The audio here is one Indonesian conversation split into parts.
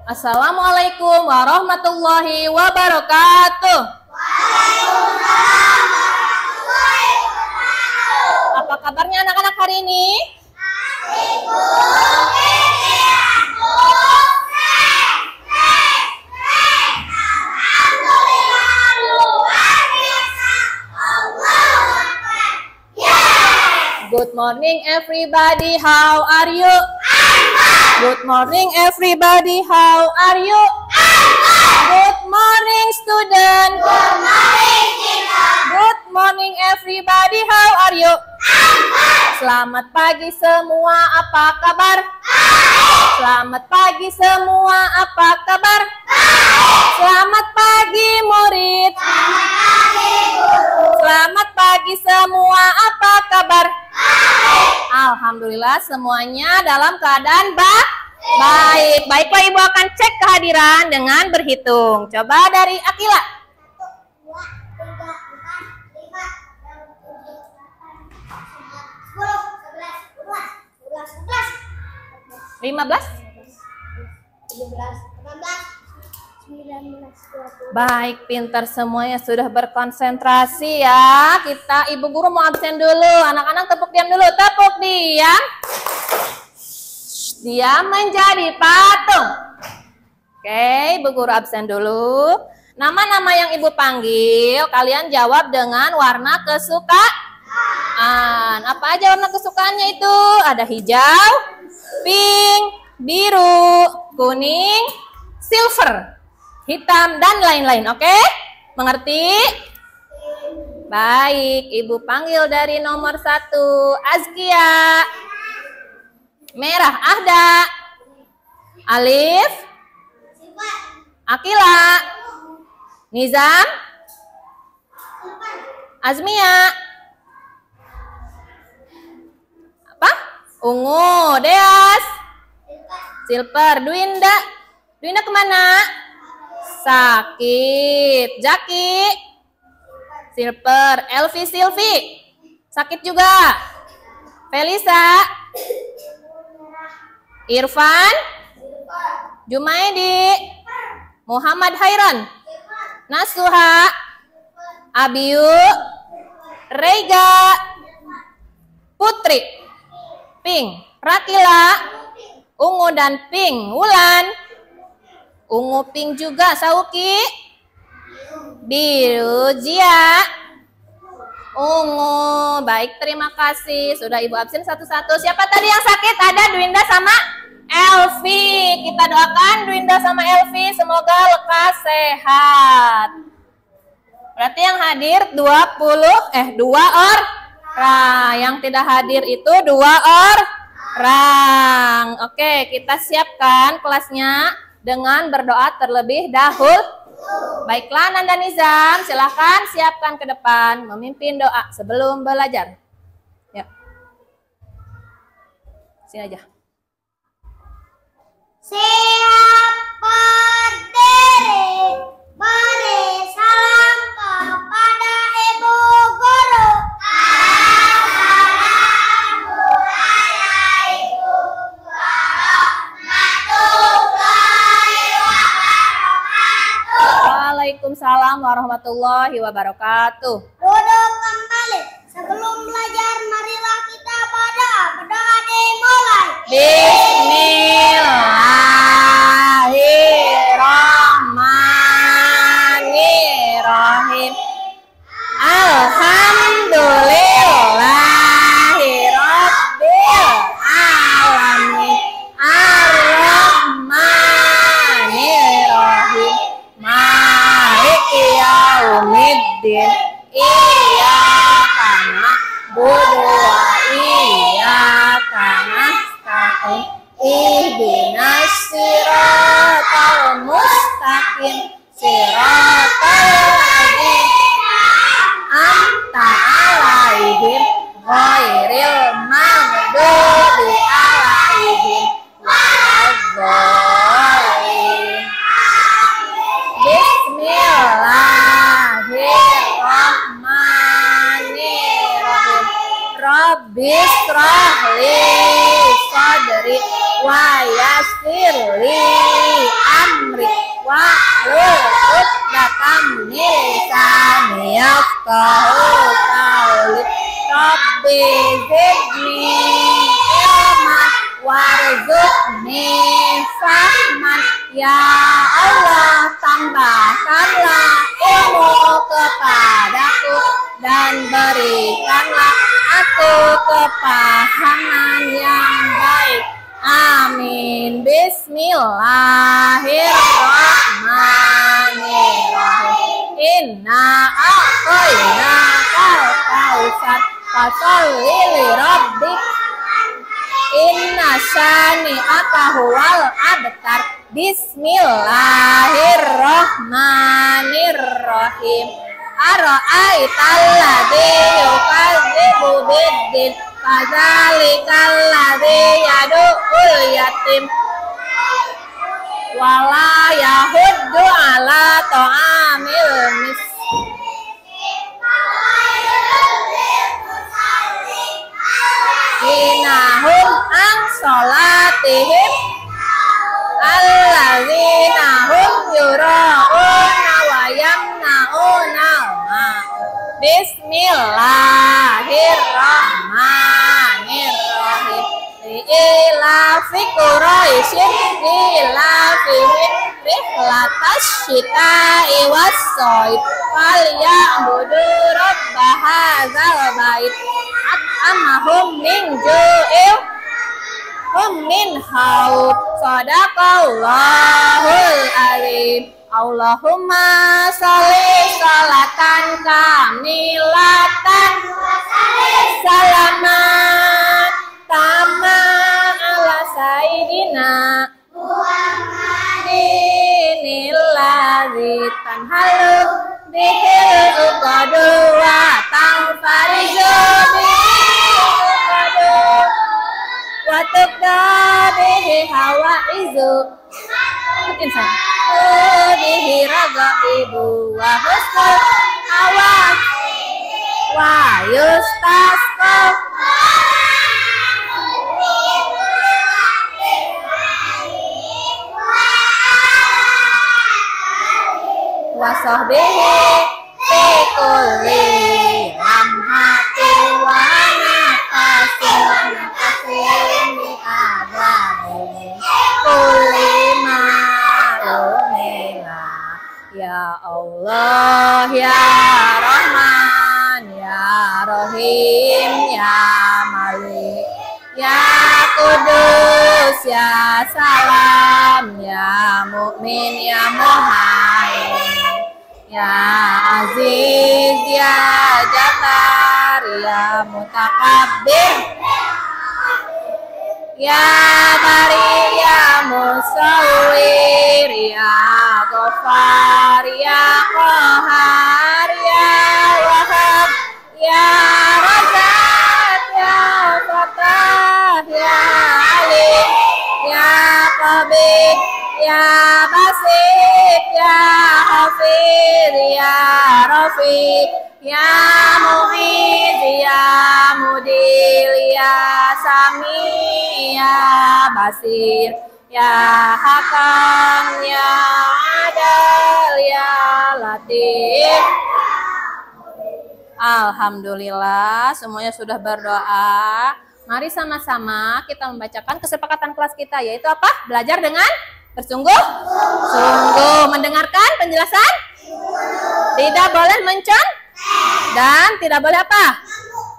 Assalamualaikum warahmatullahi wabarakatuh. Waalaikumsalam warahmatullahi wabarakatuh. Apa kabarnya anak-anak hari ini? Good morning everybody, how are you? Good morning everybody, how are you? Good morning student. Good morning, teacher. Good morning everybody, how are you? Selamat pagi semua, apa kabar? Selamat pagi semua, apa kabar? Selamat pagi murid. Selamat pagi, guru. Selamat pagi semua, apa kabar? Alhamdulillah semuanya dalam keadaan baik. Baiklah, Ibu akan cek kehadiran dengan berhitung. Coba dari Akila. 1, 2, 4, 5, 6, 7, 8, 9, 10, 11, 12, 13, 14, 15, 16, 17, 18, 19, 20. Baik, pintar semuanya, sudah berkonsentrasi ya. Kita, Ibu Guru mau absen dulu. Anak-anak tepuk diam dulu. Tepuk diam. Diam menjadi patung. Oke, Ibu Guru absen dulu. Nama-nama yang Ibu panggil, kalian jawab dengan warna kesukaan. Apa aja warna kesukaannya itu? Ada hijau, pink, biru, kuning, silver, hitam, dan lain-lain. Oke? Mengerti? Baik, Ibu panggil dari nomor 1, Azkia. Merah, Ahda. Alif. Akila. Nizam. Azmia. Apa? Ungu. Deas. Silver. Dwinda. Dwinda kemana? Sakit. Jaki. Silver. Elvi, Silvi. Sakit juga. Felisa. Irfan. Jumaidi. Muhammad Hairan. Nasuha. Abiyu. Rega. Putri. Pink. Rakila. Ungu dan pink. Wulan. Ungu, pink juga. Sauki. Biru. Jia. Ungu. Baik, terima kasih. Sudah Ibu absen satu-satu. Siapa tadi yang sakit? Ada Dwinda sama Elvi. Kita doakan Dwinda sama Elvi semoga lekas sehat. Berarti yang hadir 2 orang. Yang tidak hadir itu 2 orang. Oke, kita siapkan kelasnya dengan berdoa terlebih dahulu. Baiklah, Nanda Nizam, silahkan siapkan ke depan memimpin doa sebelum belajar. Ya. Sini aja. Siap berdiri, beri salam kepada Ibu Guru. Assalamualaikum warahmatullahi wabarakatuh. Waalaikumsalam warahmatullahi wabarakatuh. Duduk kembali. Sebelum belajar, marilah kita berdoa. Berdoa dimulai. Bismillahirrahmanirrahim. Alhamdulillahirabbil alamin. Arrahmanirrahim. Maliki yaumiddin. Iyyaka na'budu wa iyyaka nasta'in. Ihdina wahlul 'uqdatam min lisani yafqahu qawli. Rabbi zidni ilman warzuqni fahman. Ya Allah, tambahkanlah ilmu kepadaku dan berikanlah aku kepahaman yang baik. Amin. Bismillahirrahmanirrahim. Inna a'tainakal kautsar fasholli li rabbik. Inna syani'aka huwal abtar. Bismillahirrahmanirrahim. Ara'aital ladzi yukadzibu biddin fadzalikal ladzi yad'ul yatim wala yahuddu ala ta'amil miskin. Inahum an sholatihim alladzina hum yura'una wa yamna'una Bismillahirrahmanirrahim. Ilafi Quraisyin ilafihim rihlatash syita'i was-shaib falya'budu rabb hadzal bait at'amahum min ju'in hum min khawf. Shadaqallahul azim. Allahumma sholli sholatan kamilatan salaman tamam ala sayyidina Muhammadin alladzi tanhalu bihil uqadu wa tanfariju bihil uqadu wa tuqda bihi hawaizu. Ikutin saya. Bihi ragaibu wa husnul awak wa yustasqa wa sahbihi fi kulli lamhati wa nafasin kasini adamin kulli ma'rumila. Ya Allah, Ya Rahman, Ya Rahim, Ya Malik, Ya Kudus, Ya Salam, Ya Mu'min, Ya Muhaimin, Ya Aziz, Ya Jabbar, Ya Mutakabbir, Ya Bari, Ya Musawwir, Ya Ghaffar, Ya Qahar, Ya Wahhab, Ya Razzaq, Ya Fattah, Ya Alim, Ya Qabid, Ya Basit, Ya Hafiz, Ya Rafiq, Ya Mu'id, Ya Mudil, Ya Sami, Ya Basir, Ya Hakam, Ya Adal, Ya Latif. Alhamdulillah, semuanya sudah berdoa. Mari sama-sama kita membacakan kesepakatan kelas kita, yaitu apa? Belajar dengan bersungguh-sungguh. Mendengarkan penjelasan? Tidak boleh dan tidak boleh apa?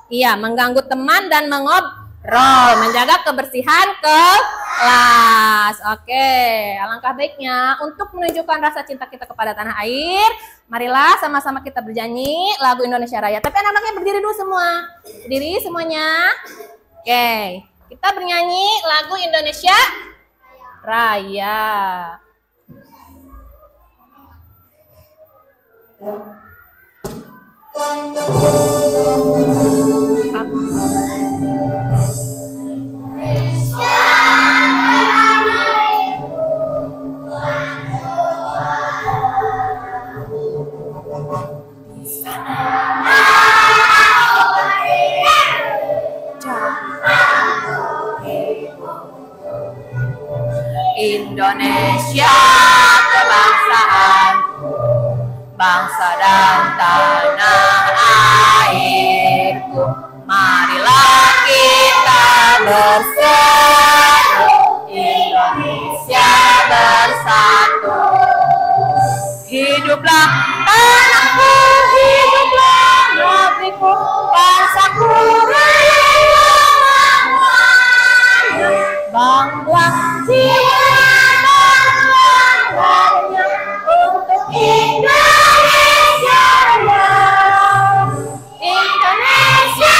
Iya, mengganggu teman dan mengobrol. Menjaga kebersihan kelas. Oke, alangkah baiknya untuk menunjukkan rasa cinta kita kepada tanah air, marilah sama-sama kita bernyanyi lagu Indonesia Raya. Tapi anak-anaknya berdiri dulu semua. Berdiri semuanya. Oke, kita bernyanyi lagu Indonesia Raya. Indonesia kebangsaan bangsa dan tanah airku. Marilah kita bersatu, Indonesia bersatu. Hiduplah tanahku, hiduplah negeriku, bangsaku raya semuanya. Bangga jiwa bangga untuk Indonesia Raya. Indonesia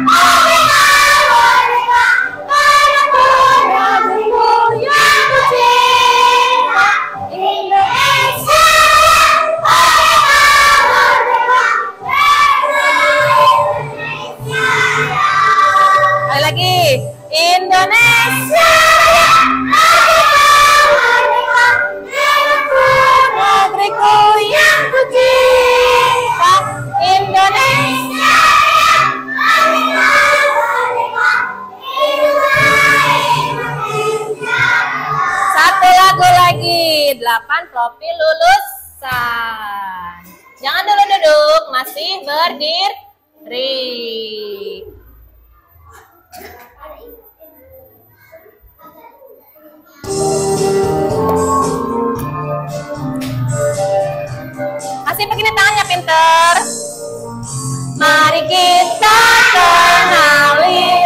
merdeka, merdeka, tanahku negeriku yang kucinta. Indonesia merdeka, merdeka, Indonesia Raya. Sekali lagi, Indonesia merdeka, merdeka, negeriku yang kucinta. Indonesia merdeka, merdeka, Indonesia. Satu lagu lagi, 8 profil lulusan. Jangan dulu duduk, masih berdiri. Masih begini tangannya pinter. Mari kita kenali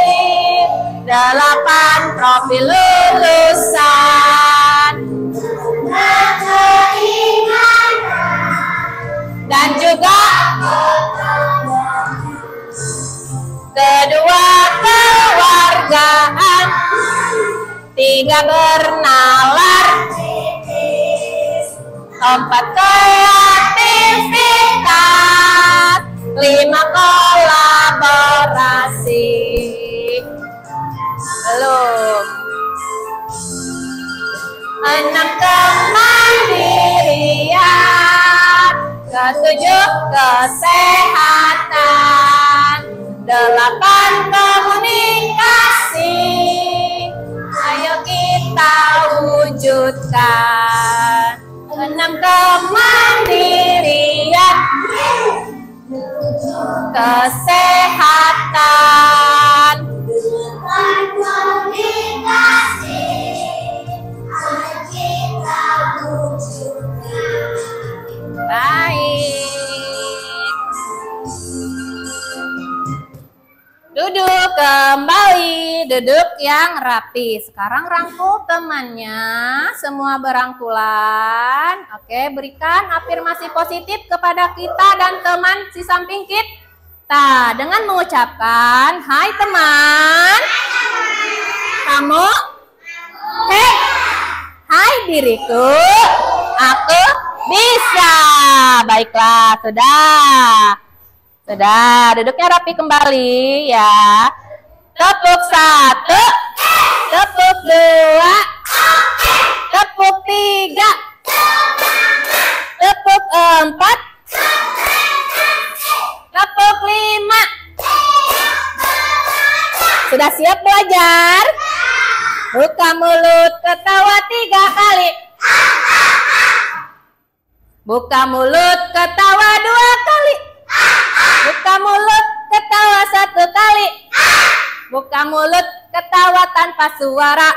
8 profil lulusan dan juga kedua kewargaan, 3 bernalar, 4 kreativitas, 5 kolaborasi. Belum. 6 kemandirian, 7 kesehatan, 8 komunikasi. Ayo kita wujudkan. 6 kemandirian, kesehatan, 8 komunikasi. Ayo kita wujudkan. Baik. Duduk kembali, duduk yang rapi. Sekarang rangkul temannya, semua berangkulan. Oke, berikan afirmasi positif kepada kita dan teman di samping kita dengan mengucapkan, hai teman, kamu, hei, hai diriku, aku bisa. Baiklah, sudah. Sudah, duduknya rapi kembali ya. Tepuk 1, tepuk 2, tepuk 3, tepuk 4, tepuk 5. Sudah siap belajar? Buka mulut, ketawa 3 kali. Buka mulut, ketawa 2 kali. Buka mulut, ketawa 1 kali. Buka mulut, ketawa tanpa suara.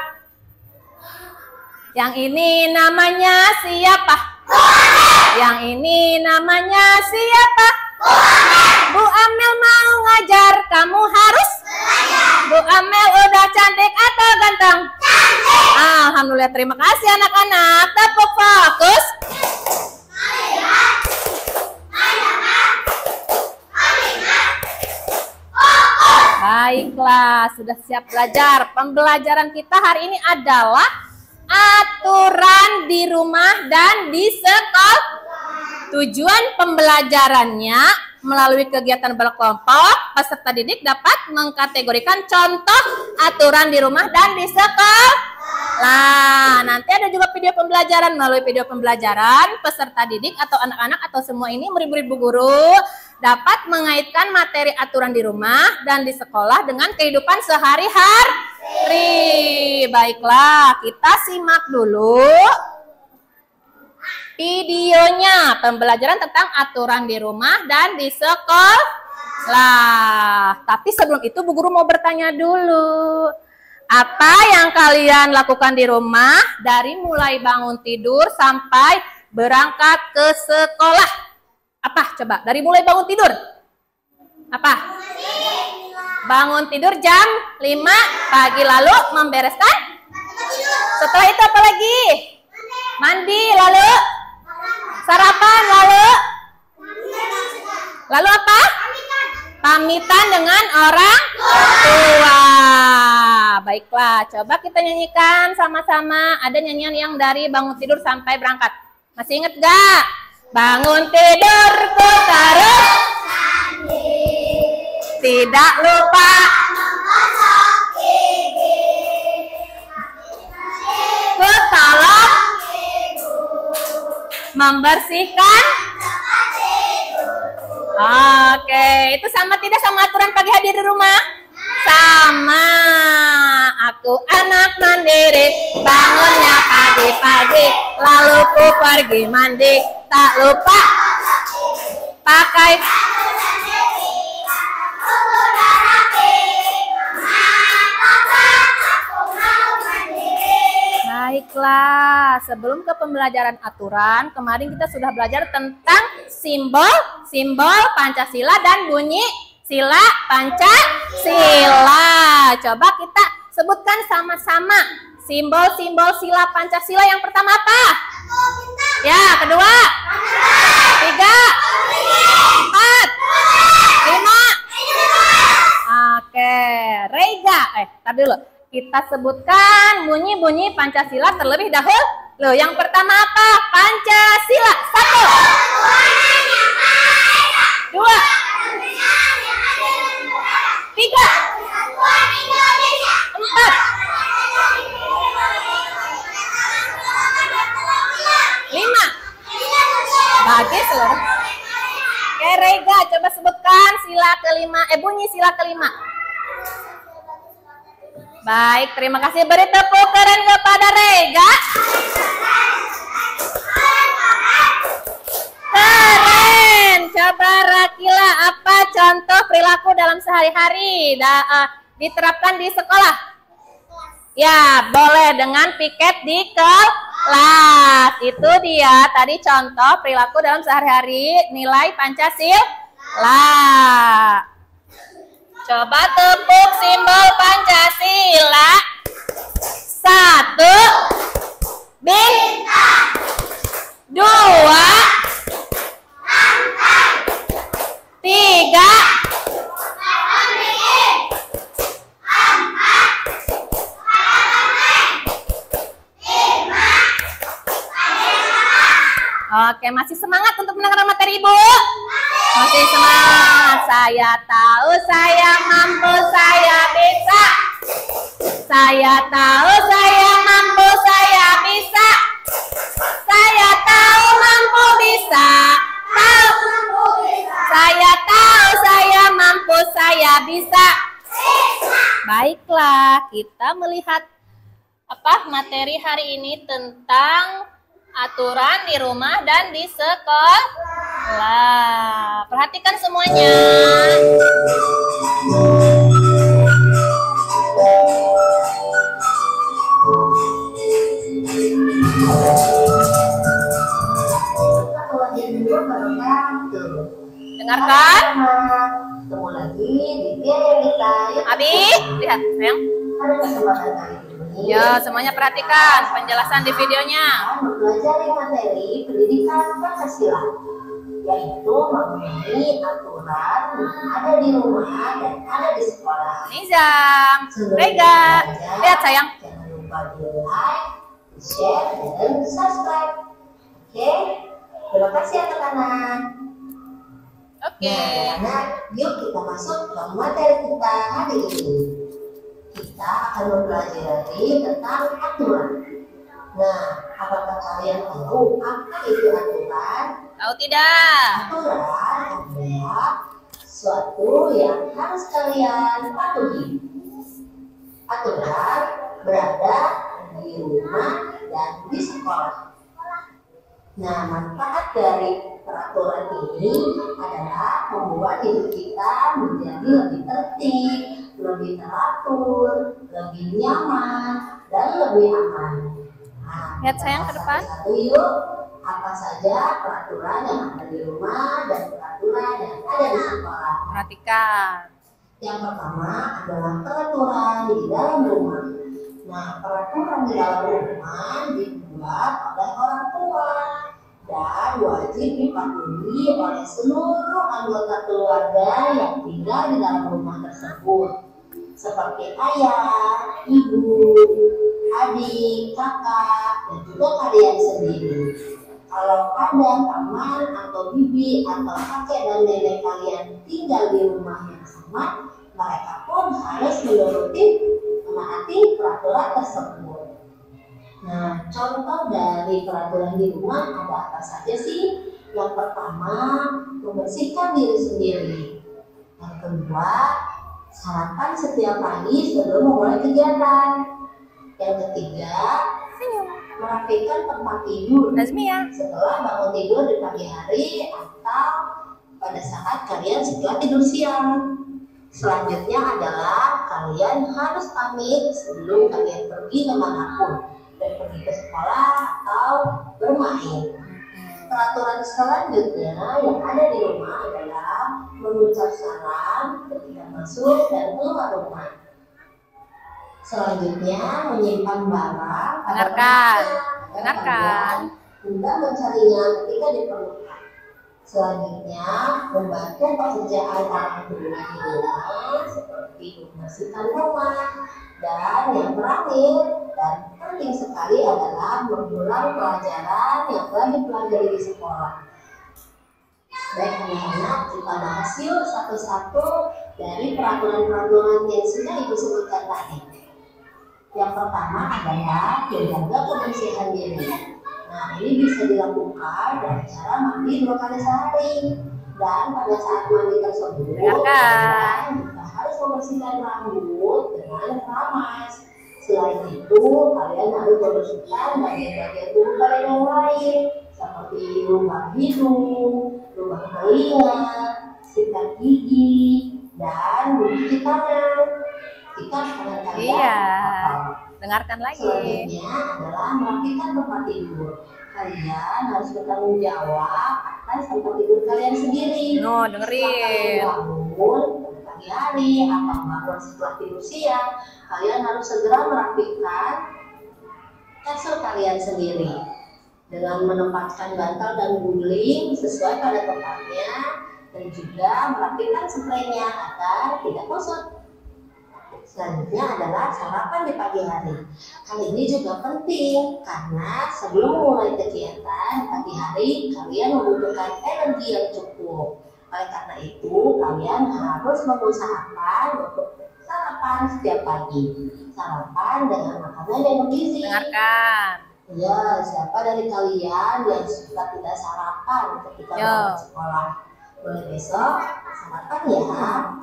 Yang ini namanya siapa? Yang ini namanya siapa? Bu Amel mau ngajar, kamu harus. Bu Amel udah cantik atau ganteng? Cantik. Alhamdulillah, terima kasih anak-anak. Tepuk fokus. Baiklah, sudah siap belajar. Pembelajaran kita hari ini adalah aturan di rumah dan di sekolah. Tujuan pembelajarannya melalui kegiatan berkelompok, peserta didik dapat mengkategorikan contoh aturan di rumah dan di sekolah. Nah, nanti ada juga video pembelajaran. Melalui video pembelajaran, peserta didik atau anak-anak atau semua ini murid-murid Bu Guru dapat mengaitkan materi aturan di rumah dan di sekolah dengan kehidupan sehari-hari. Baiklah, kita simak dulu. videonya. Pembelajaran tentang aturan di rumah dan di sekolah. Tapi sebelum itu Bu Guru mau bertanya dulu. Apa yang kalian lakukan di rumah dari mulai bangun tidur sampai berangkat ke sekolah? Apa? Coba, dari mulai bangun tidur. Apa? Bangun tidur jam 5 pagi, lalu membereskan. Setelah itu apa lagi? Mandi, lalu sarapan, lalu apa? Pamitan dengan orang tua. Baiklah, coba kita nyanyikan sama-sama. Ada nyanyian yang dari bangun tidur sampai berangkat. Masih inget gak? Bangun tidurku terus, tidak lupa tolong membersihkan. Oke, itu sama tidak sama aturan pagi hari di rumah? Sama. Aku anak mandiri, bangunnya pagi-pagi, lalu ku pergi mandi, tak lupa pakai. Baiklah, sebelum ke pembelajaran aturan, kemarin kita sudah belajar tentang simbol Pancasila dan bunyi sila Pancasila. Coba kita sebutkan sama-sama simbol-simbol sila Pancasila. Yang pertama apa? Ya, kedua, 3, 4, 5. Oke, Rega. Tadi dulu. Kita sebutkan bunyi-bunyi Pancasila terlebih dahulu. Loh, yang pertama apa? Pancasila. 1, 2, 3, 4, 5. Bagi seluruh. Oke, Rega, coba sebutkan sila kelima. Bunyi sila kelima. Baik, terima kasih. Beri tepuk keren kepada Rega. Keren. Coba Rakila, apa contoh perilaku dalam sehari-hari diterapkan di sekolah? Ya, boleh dengan piket di kelas. Itu dia tadi contoh perilaku dalam sehari-hari nilai Pancasila. Coba tepuk simbol Pancasila. 1, bintang. 2, 3, 4. Oke, masih semangat untuk mendengar materi Ibu? Masih semangat. Saya tahu, saya mampu, saya bisa. Saya tahu, saya mampu, saya bisa. Saya tahu, mampu, bisa. Saya tahu, saya mampu, saya bisa. Baiklah, kita melihat materi hari ini tentang aturan di rumah dan di sekolah. Perhatikan semuanya. Dengarkan. Ketemu lagi di video kita. Abi, lihat, sayang. Ya, semuanya perhatikan penjelasan di videonya. Mempelajari materi pendidikan Pancasila, yaitu mengenai aturan yang ada di rumah dan ada di sekolah. Nizam, Rega, lihat sayang. Jangan lupa di like, di share, dan subscribe. Oke, terima kasih anak-anak. Oke. Nah, anak-anak, yuk kita masuk ke materi kita hari ini. Kita akan mempelajari tentang aturan. Nah, apakah kalian tahu apa itu aturan? Tahu tidak? Aturan adalah suatu yang harus kalian patuhi. Aturan berada di rumah dan di sekolah. Nah, manfaat dari peraturan ini adalah membuat hidup kita menjadi lebih tertib, lebih teratur, lebih nyaman, dan lebih aman. Nah, Lihat sayang ke depan. satu yuk, apa saja peraturan yang ada di rumah dan peraturan yang ada di sekolah. Perhatikan. Yang pertama adalah peraturan di dalam rumah. Nah, peraturan di dalam rumah dibuat oleh orang tua dan wajib dipatuhi oleh seluruh anggota keluarga yang tinggal di dalam rumah tersebut, seperti ayah, ibu, adik, kakak, dan juga kalian sendiri. Kalau ada paman atau bibi atau kakek dan nenek kalian tinggal di rumah yang sama, mereka pun harus menaati peraturan tersebut. Nah, contoh dari peraturan di rumah ada apa saja sih? Yang pertama, membersihkan diri sendiri. Yang kedua, sarapan setiap pagi sebelum memulai kegiatan. Yang ketiga, merapikan tempat tidur Nazmia. setelah bangun tidur di pagi hari atau pada saat kalian setelah tidur siang. Selanjutnya adalah kalian harus pamit sebelum kalian pergi kemanapun, dan pergi ke sekolah atau bermain. Peraturan selanjutnya yang ada di rumah adalah mengucap salam ketika masuk dan keluar rumah. Selanjutnya menyimpan barang pada Dengarkan. tempatnya, Dengarkan. dan mencarinya ketika diperlukan. Selanjutnya membantu pekerjaan orang tua di rumah seperti membersihkan rumah, dan yang terakhir dan penting sekali adalah mengulang pelajaran yang telah dipelajari di sekolah. Baik anak-anak, kita bahas yuk satu-satu dari peraturan-peraturan yang sudah Ibu sebutkan tadi. Yang pertama adalah menjaga kebersihan diri. Nah, ini bisa dilakukan dengan cara mandi 2 kali sehari. Dan pada saat mandi tersebut, kalian juga harus membersihkan rambut dengan keramas. Selain itu, kalian harus membersihkan bagian-bagian tubuh kalian yang lain, seperti lubang hidung, lubang telinga, sikat gigi, dan cuci tangan. Jika tangan kalian kotor. Dengarkan lagi. Selanjutnya adalah merapikan tempat tidur. Kalian harus bertanggung jawab atas tempat tidur kalian sendiri. No, dengerin. Setelah kalian bangun pada pagi hari atau bangun setelah tidur siang, kalian harus segera merapikan kasur kalian sendiri dengan menempatkan bantal dan guling sesuai pada tempatnya, dan juga merapikan spraynya agar tidak gosong. Selanjutnya adalah sarapan di pagi hari. Hal ini juga penting karena sebelum memulai kegiatan pagi hari kalian membutuhkan energi yang cukup. Oleh karena itu kalian harus mengusahakan untuk sarapan setiap pagi. Sarapan dengan makanan yang bergizi. Dengarkan. Ya, siapa dari kalian yang suka tidak sarapan ketika berangkat sekolah? Boleh besok sarapan ya.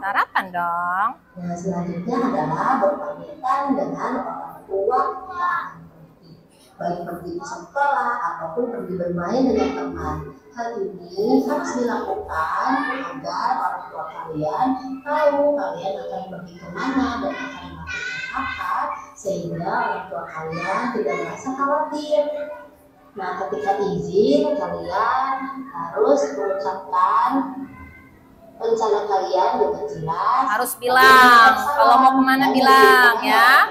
Sarapan dong. Nah, selanjutnya adalah berpamitan dengan orang tua yang akan pergi, baik pergi ke sekolah ataupun pergi bermain dengan teman. Hal ini harus dilakukan agar orang tua kalian tahu kalian akan pergi kemana dan akan melakukan apa, sehingga orang tua kalian tidak merasa khawatir. Nah, ketika izin kalian harus mengucapkan rencana kalian dengan jelas. Harus bilang, kalau mau kemana bilang ya.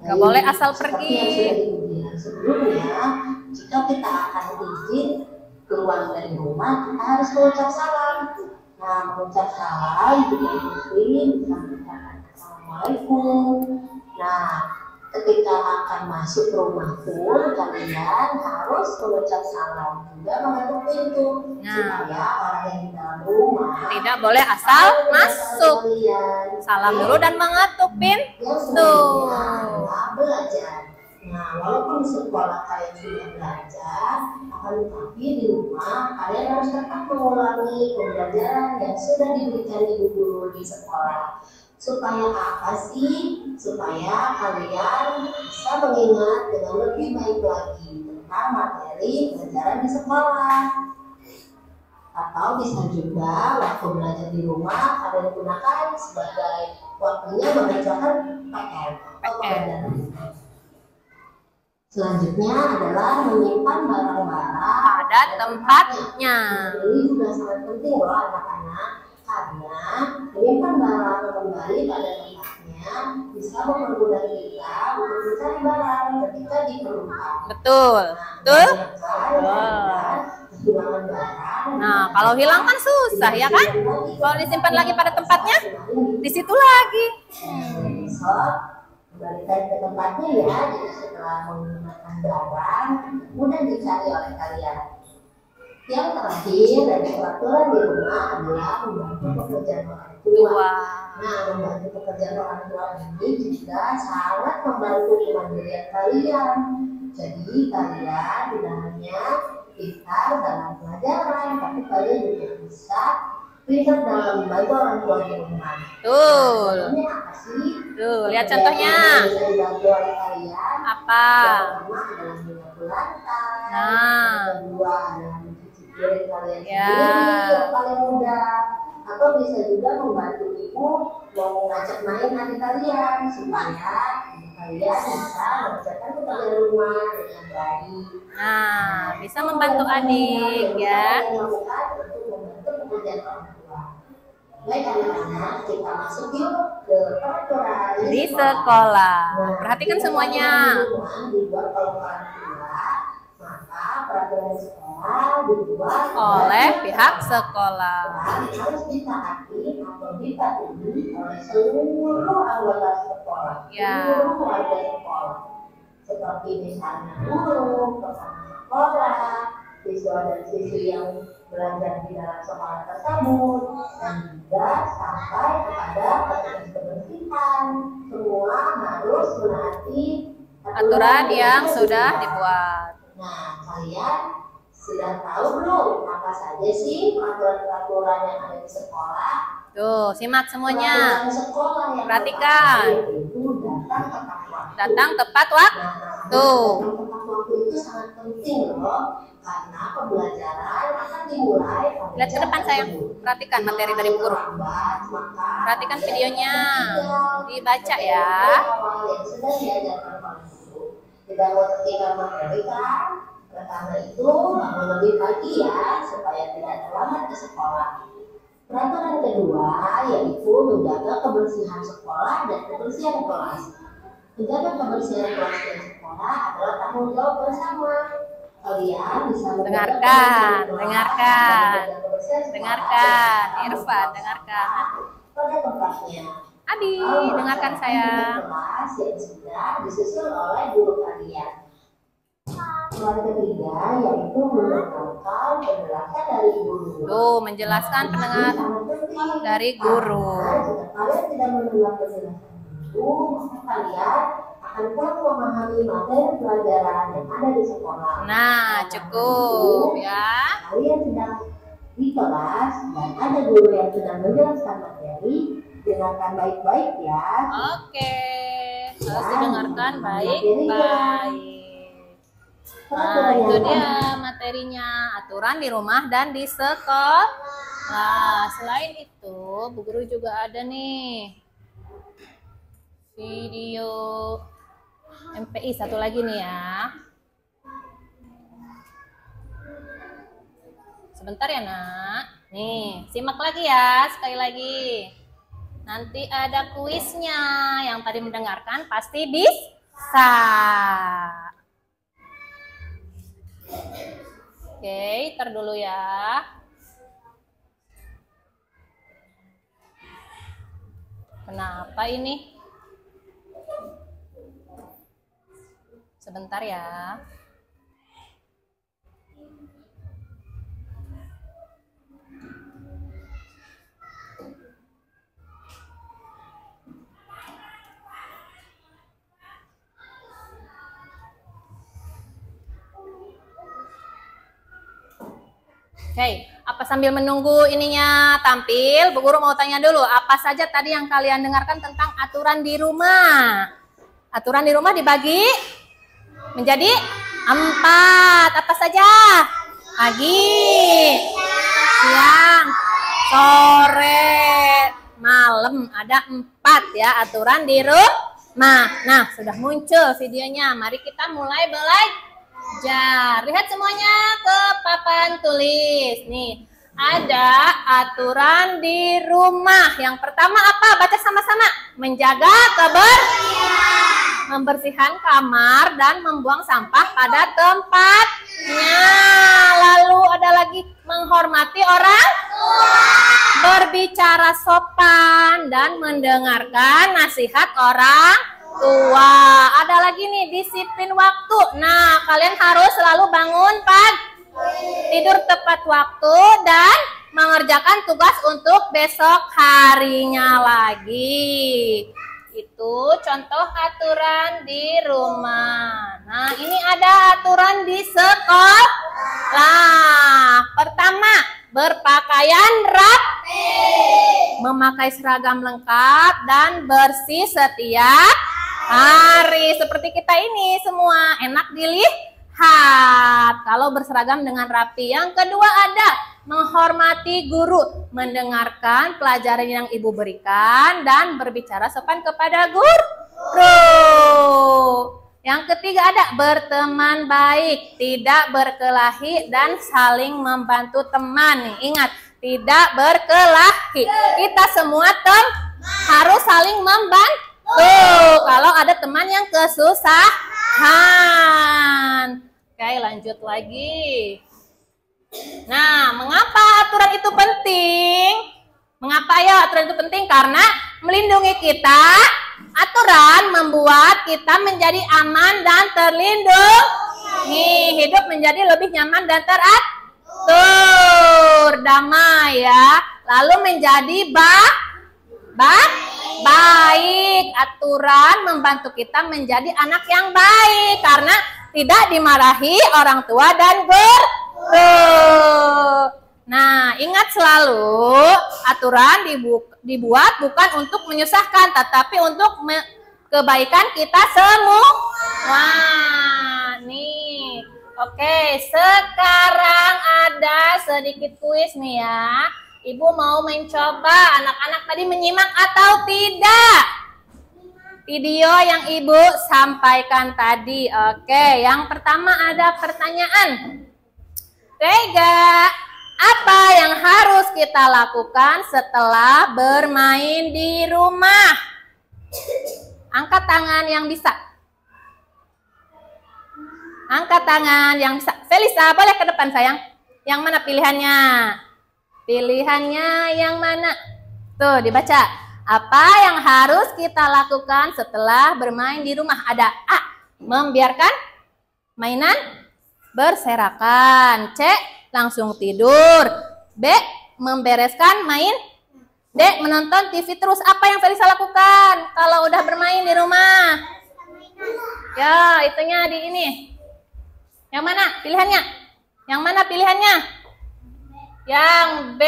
Nggak boleh asal pergi. Sebelumnya, jika kita akan izin keluar dari rumah, kita harus mengucap salam. Nah, mengucap salam kita bisa mengucapkan assalamualaikum. Nah, ketika akan masuk rumah pun kalian harus mengucap salam, juga mengetuk pintu supaya orang yang di dalam rumah tidak boleh asal masuk. Salam dulu dan mengetuk pintu. Belajar. Nah, walaupun di sekolah kalian sudah belajar, akan tetapi di rumah kalian harus tetap mengulangi pembelajaran yang sudah diberikan ibu guru di sekolah. Supaya apa sih? Supaya kalian bisa mengingat dengan lebih baik lagi tentang materi pelajaran di sekolah. Atau bisa juga waktu belajar di rumah kalian gunakan sebagai waktunya mengerjakan PR atau pelajaran. Selanjutnya adalah menyimpan barang-barang pada tempatnya. Ini juga sangat penting loh anak-anak, karena menyimpan barang kembali pada tempatnya bisa mempermudah kita untuk mencari barang ketika diperlukan. Betul. Betul? Kehilangan barang. Nah, kalau hilang kan susah ya kan? Kalau disimpan lagi pada tempatnya, di situ lagi. Besok kembalikan ke tempatnya ya. Jadi setelah menggunakan barang mudah dicari oleh kalian. Yang terakhir dari peraturan di rumah adalah membantu pekerjaan orang tua. Nah, membantu pekerjaan orang tua ini juga sangat membantu kemandirian kalian. Jadi kalian tidak hanya pintar dalam pelajaran, tapi kalian juga bisa pintar dalam membantu orang tua di rumah. Betul. Contohnya apa sih? Tuh, lihat contohnya. Yang bisa dibantu oleh kalian. Apa? Yang pertama adalah menyapu lantai. Nah. Yang kedua adalah mencuci piring kalian Ya. sendiri yang paling mudah. Atau bisa juga membantu ibu mau ngajak main adik kalian supaya kalian bisa mengerjakan pekerjaan rumah dengan baik. Nah, bisa membantu adik ya. Baik anak-anak, kita masuk yuk ke peraturan Di sekolah. Perhatikan semuanya. Dibuat oleh orang tua, maka peraturan sekolah dibuat Oleh pihak sekolah. harus ditaati atau dipatuhi oleh seluruh anggota sekolah, Ya. seluruh warga sekolah, seperti misalnya guru, peserta sekolah, siswa dan siswi yang belajar di dalam sekolah tersebut, dan juga sampai kepada petugas kebersihan. Semua harus menaati Aturan yang sudah dibuat. Nah, kalian sudah tahu belum apa saja sih peraturan-peraturan yang ada di sekolah? Tuh, simak semuanya. Peraturan sekolah yang Perhatikan. pertama itu datang tepat waktu. Datang tepat waktu. Datang tepat waktu itu sangat penting loh, karena pembelajaran akan dimulai pada Lihat ke jam depan sayang. tersebut. Perhatikan materi dari guru. Lambat, maka Perhatikan videonya. Dibaca materi ya. awal yang sudah diajarkan oleh guru. Tidak mau tertinggal materi kan? Oleh karena itu, bangun lebih pagi ya, supaya tidak terlambat ke sekolah. Peraturan kedua yaitu menjaga kebersihan sekolah dan kebersihan kelas. Menjaga kebersihan kelas dan sekolah adalah tanggung jawab bersama. Kalian bisa menjaga Dengarkan, kebersihan kelas dengarkan. dan menjaga kebersihan sekolah Dengarkan, dengan Irfan, membawa dengarkan. sampah pada tempatnya. Adi, Lalu dengarkan melaksanakan sayang. kelas yang sudah disusun oleh guru kalian. Yang ketiga yaitu mendengarkan penjelasan dari guru. Tuh, menjelaskan pendengar dari guru. Karena jika kalian tidak mendengar penjelasan guru, maka kalian akan kurang memahami materi pelajaran yang ada di sekolah. Nah, cukup ya. Kalian sedang di kelas dan ada guru yang sedang menjelaskan materi, dengarkan baik-baik ya. Oke, harus didengarkan baik-baik. Nah, itu dia materinya, aturan di rumah dan di sekolah. Nah, selain itu, Bu Guru juga ada nih video MPI satu lagi nih ya. Sebentar ya nak. Nih, simak lagi ya, sekali lagi. Nanti ada kuisnya, yang tadi mendengarkan pasti bisa. Oke, tar dulu ya. Kenapa ini? Sebentar ya. Oke, apa sambil menunggu ininya tampil, Bu Guru mau tanya dulu, apa saja tadi yang kalian dengarkan tentang aturan di rumah? Aturan di rumah dibagi menjadi 4. Apa saja? Pagi, siang, sore, malam. Ada 4 ya aturan di rumah. Nah, sudah muncul videonya. Mari kita mulai belajar. Lihat semuanya ke papan tulis. Nih, ada aturan di rumah. Yang pertama apa? Baca sama-sama. Menjaga membersihkan kamar dan membuang sampah pada tempatnya. Lalu ada lagi menghormati orang tua, berbicara sopan dan mendengarkan nasihat orang tua. Ada lagi nih disiplin waktu. Nah, kalian harus selalu bangun pagi, tidur tepat waktu dan mengerjakan tugas untuk besok harinya lagi. Itu contoh aturan di rumah. Nah, ini ada aturan di sekolah. Pertama, berpakaian rapi, memakai seragam lengkap dan bersih setiap hari. Seperti kita ini semua enak dilihat kalau berseragam dengan rapi. Yang kedua ada menghormati guru, mendengarkan pelajaran yang ibu berikan dan berbicara sopan kepada guru. Yang ketiga ada berteman baik, tidak berkelahi dan saling membantu teman. Nih, ingat, tidak berkelahi. Kita semua harus saling membantu kalau ada teman yang kesusahan. Oke, lanjut lagi. Nah, mengapa aturan itu penting? Mengapa ya aturan itu penting? Karena melindungi kita. Aturan membuat kita menjadi aman dan terlindungi. Hidup menjadi lebih nyaman dan teratur, damai ya. Lalu menjadi baik. Aturan membantu kita menjadi anak yang baik karena tidak dimarahi orang tua dan guru. Nah, ingat selalu aturan dibuat bukan untuk menyusahkan, tetapi untuk kebaikan kita semua. Wah, nih. Oke, sekarang ada sedikit kuis nih ya. Ibu mau mencoba anak-anak tadi menyimak atau tidak video yang ibu sampaikan tadi. Oke, yang pertama ada pertanyaan. Rega, apa yang harus kita lakukan setelah bermain di rumah? Angkat tangan yang bisa. Angkat tangan yang bisa. Felisa, boleh ke depan sayang. Yang mana pilihannya? Pilihannya yang mana? Tuh, dibaca. Apa yang harus kita lakukan setelah bermain di rumah? Ada A, membiarkan mainan berserakan. C, langsung tidur. B, membereskan main. D, menonton TV terus. Apa yang Felisa lakukan kalau udah bermain di rumah? Ya, itunya di ini. Yang mana pilihannya? Yang mana pilihannya? Yang B,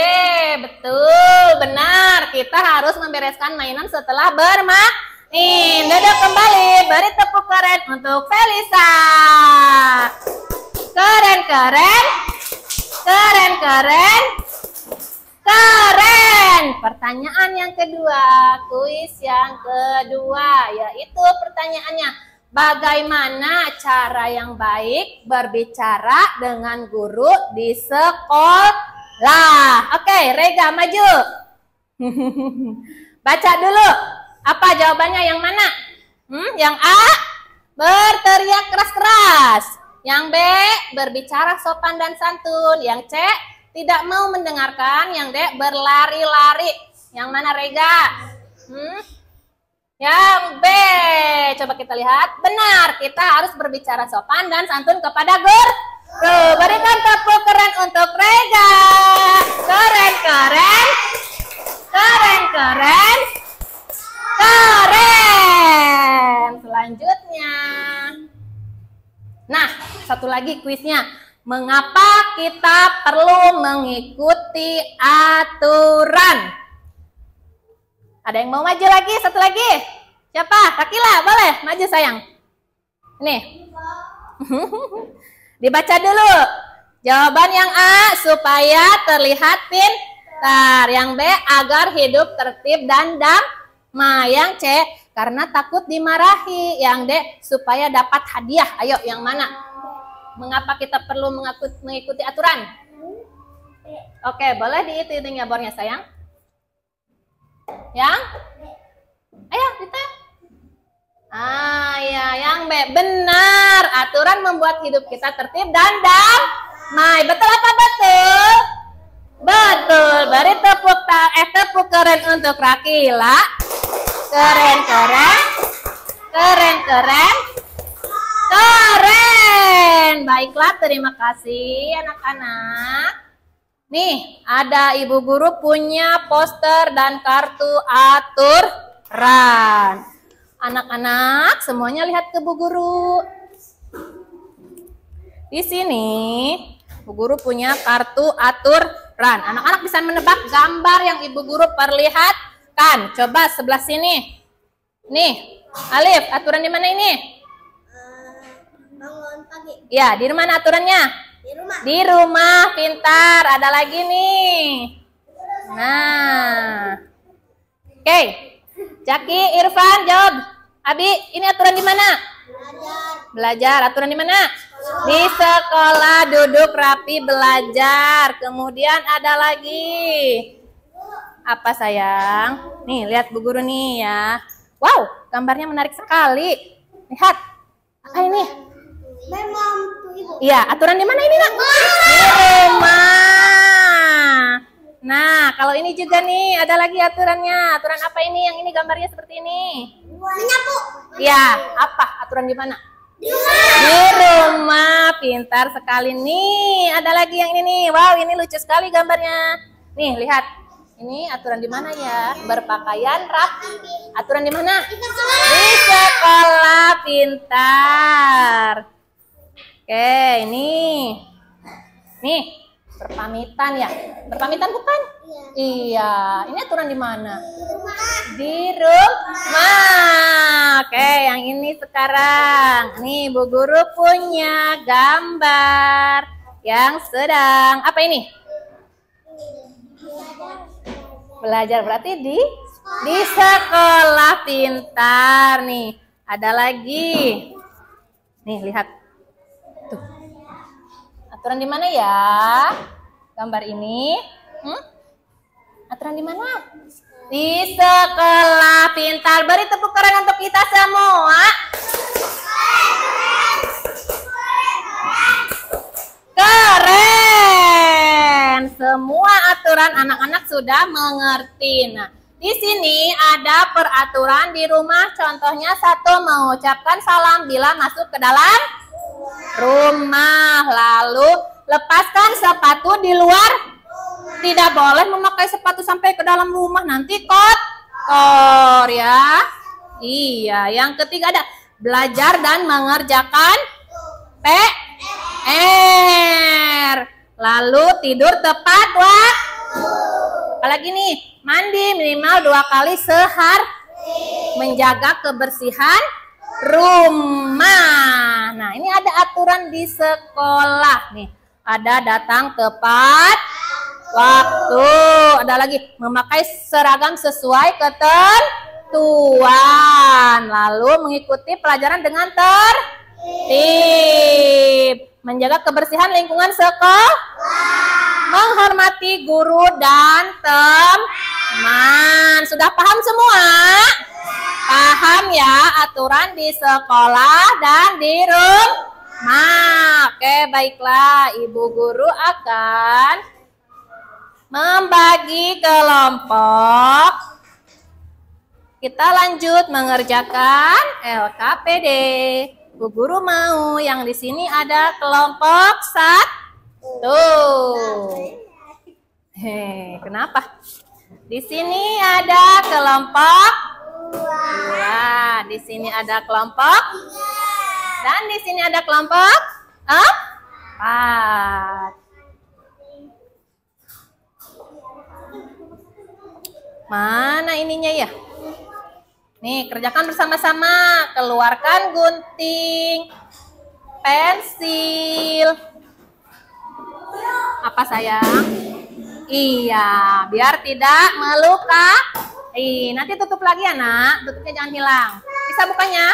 betul, benar. Kita harus membereskan mainan setelah bermain. Duduk kembali, beri tepuk keren untuk Felisa. Keren, keren, keren, keren, keren. Pertanyaan yang kedua, kuis yang kedua, yaitu pertanyaannya, bagaimana cara yang baik berbicara dengan guru di sekolah? Oke, Rega maju. Baca dulu. Apa jawabannya yang mana? Yang A, berteriak keras-keras. Yang B, berbicara sopan dan santun. Yang C, tidak mau mendengarkan. Yang D, berlari-lari. Yang mana Rega? Yang B, coba kita lihat. Benar, kita harus berbicara sopan dan santun kepada guru. Berikan tepuk keren untuk Rega. Keren, keren, keren, keren, keren. Selanjutnya. Nah, satu lagi kuisnya. Mengapa kita perlu mengikuti aturan? Ada yang mau maju lagi? Satu lagi. Siapa? Kakila, boleh maju sayang. Nih. Dibaca dulu. Jawaban yang A, supaya terlihat pintar. Yang B, agar hidup tertib dan damai. Yang C, karena takut dimarahi. Yang D, supaya dapat hadiah. Ayo, yang mana? Mengapa kita perlu mengikuti aturan? Oke, boleh dihitung ya bornya sayang? Yang? Ayo, kita. Ya, yang B. Benar. Aturan membuat hidup kita tertib dan damai. Betul apa betul? Betul. Beri tepuk keren untuk Rakila. Keren. Baiklah, terima kasih anak-anak. Nih, ada ibu guru punya poster dan kartu aturan. Anak-anak, semuanya lihat ke Bu Guru. Di sini, Bu Guru punya kartu aturan. Anak-anak bisa menebak gambar yang Ibu Guru perlihatkan. Coba sebelah sini. Nih, Alif, aturan di mana ini? Bangun pagi. Ya, di mana aturannya? Di rumah. Di rumah, pintar. Ada lagi nih. Nah. Oke. Jaki, Irfan, jawab. Abi, ini aturan di mana? Belajar. Aturan di mana? Di sekolah, duduk rapi, belajar. Kemudian ada lagi. Apa sayang? Nih, lihat Bu Guru nih ya. Wow, gambarnya menarik sekali. Lihat. Apa ini? Memang Ibu. Iya, aturan di mana ini, Nak? Di rumah. Nah, kalau ini juga nih, ada lagi aturannya. Aturan apa ini? Yang ini gambarnya seperti ini. Menyapu. Ya, apa? Aturan di mana? Di rumah. Di rumah. Pintar sekali nih. Ada lagi yang ini nih. Wow, ini lucu sekali gambarnya. Nih, lihat. Ini aturan di mana ya? Berpakaian rapi. Aturan di mana? Di sekolah, pintar. Oke, ini. Nih, berpamitan ya? Berpamitan bukan? Iya. Ini aturan di mana? Di rumah. Oke, yang ini sekarang. Nih, Bu Guru punya gambar yang sedang. Apa ini? Belajar, berarti di sekolah, pintar. Nih, ada lagi. Nih, lihat. Tuh. Aturan di mana ya? Gambar ini. Aturan di mana? Di sekolah, pintar. Beri tepuk keren untuk kita semua. Keren. Semua aturan anak-anak sudah mengerti. Nah, di sini ada peraturan di rumah. Contohnya 1, mengucapkan salam bila masuk ke dalam rumah. Lalu lepaskan sepatu di luar. Tidak boleh memakai sepatu sampai ke dalam rumah, nanti kotor ya. Iya, yang ketiga ada belajar dan mengerjakan PR. Lalu tidur tepat waktu. Apalagi nih, mandi minimal 2 kali sehari. Menjaga kebersihan rumah. Nah, ini ada aturan di sekolah nih. Ada datang tepat waktu. Ada lagi memakai seragam sesuai ketentuan. Lalu mengikuti pelajaran dengan tertib. Menjaga kebersihan lingkungan sekolah. Menghormati guru dan teman. Sudah paham semua? Paham ya aturan di sekolah dan di rumah. Oke, baiklah. Ibu guru akan membagi kelompok. Kita lanjut mengerjakan LKPD. Bu guru mau yang di sini ada kelompok 1. Kenapa? Di sini ada kelompok 2. Di sini ada kelompok 3. Dan di sini ada kelompok 4. Mana ininya ya? Nih, kerjakan bersama-sama. Keluarkan gunting. pensil. Apa sayang? Iya, biar tidak melukai. Nanti tutup lagi ya nak, tutupnya jangan hilang. Bisa bukanya?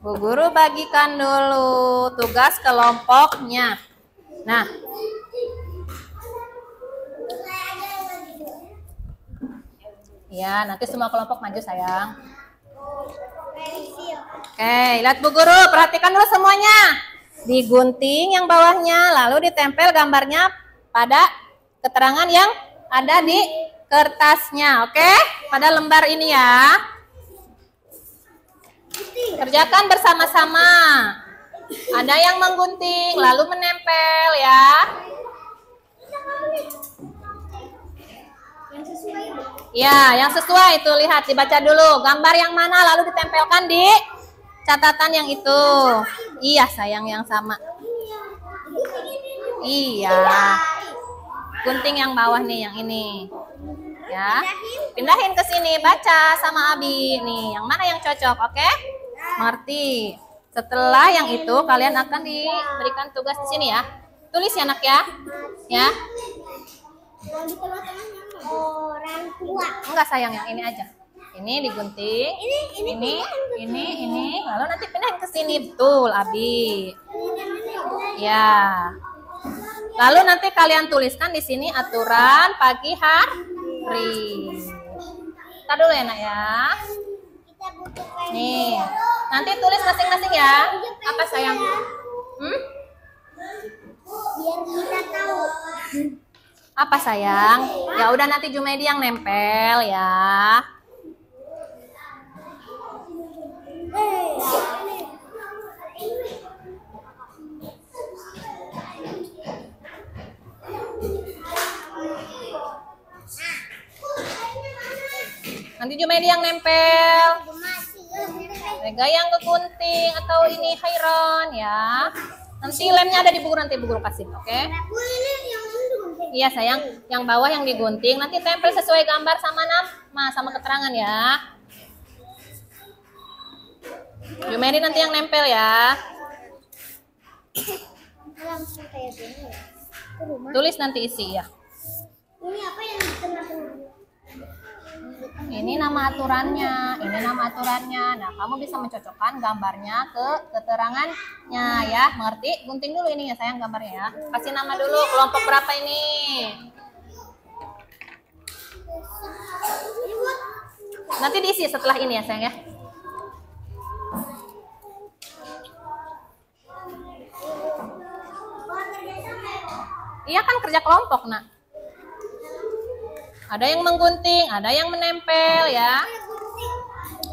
Bu Guru bagikan dulu tugas kelompoknya. Nah, ya nanti semua kelompok maju sayang. Oke, lihat Bu Guru, perhatikan dulu semuanya. Digunting yang bawahnya, lalu ditempel gambarnya pada keterangan yang ada di kertasnya. Oke, pada lembar ini ya. Kerjakan bersama-sama. Ada yang menggunting, lalu menempel ya. Ya, yang sesuai itu lihat, dibaca dulu. Gambar yang mana lalu ditempelkan di catatan yang itu. Iya sayang, yang sama. Iya. Gunting yang bawah nih, yang ini. Ya. Pindahin ke sini, baca sama Abi. Nih, yang mana yang cocok, oke? Mengerti. Setelah yang itu kalian akan diberikan tugas di sini ya. Tulis ya nak ya. Ya. Orang tua. Enggak sayang, yang ini aja. Ini digunting. Ini. Lalu nanti pindahin ke sini, betul, Abi. Ya. Lalu nanti kalian tuliskan di sini aturan pagi hari. Kita dulu ya nak ya. Nih. Nanti tulis masing-masing ya. Apa sayang? Biar kita tahu. Apa sayang? Ya udah nanti Jumaidi yang nempel ya. Nanti Jumaidi yang nempel. Rega yang kegunting atau ini Khairon ya. Nanti lemnya ada di buku, nanti Bu Guru kasih, oke? Iya sayang, yang bawah yang digunting nanti tempel sesuai gambar sama nama sama keterangan ya. Jumaidi nanti yang nempel ya. Tulis nanti isi ya. Ini apa yang di tengah-tengah? Ini nama aturannya, ini nama aturannya. Nah, kamu bisa mencocokkan gambarnya ke keterangannya ya. Mengerti? Gunting dulu ini ya sayang gambarnya ya. Kasih nama dulu, kelompok berapa ini? Nanti diisi setelah ini ya sayang ya. Iya kan kerja kelompok nak. Ada yang menggunting, ada yang menempel ya.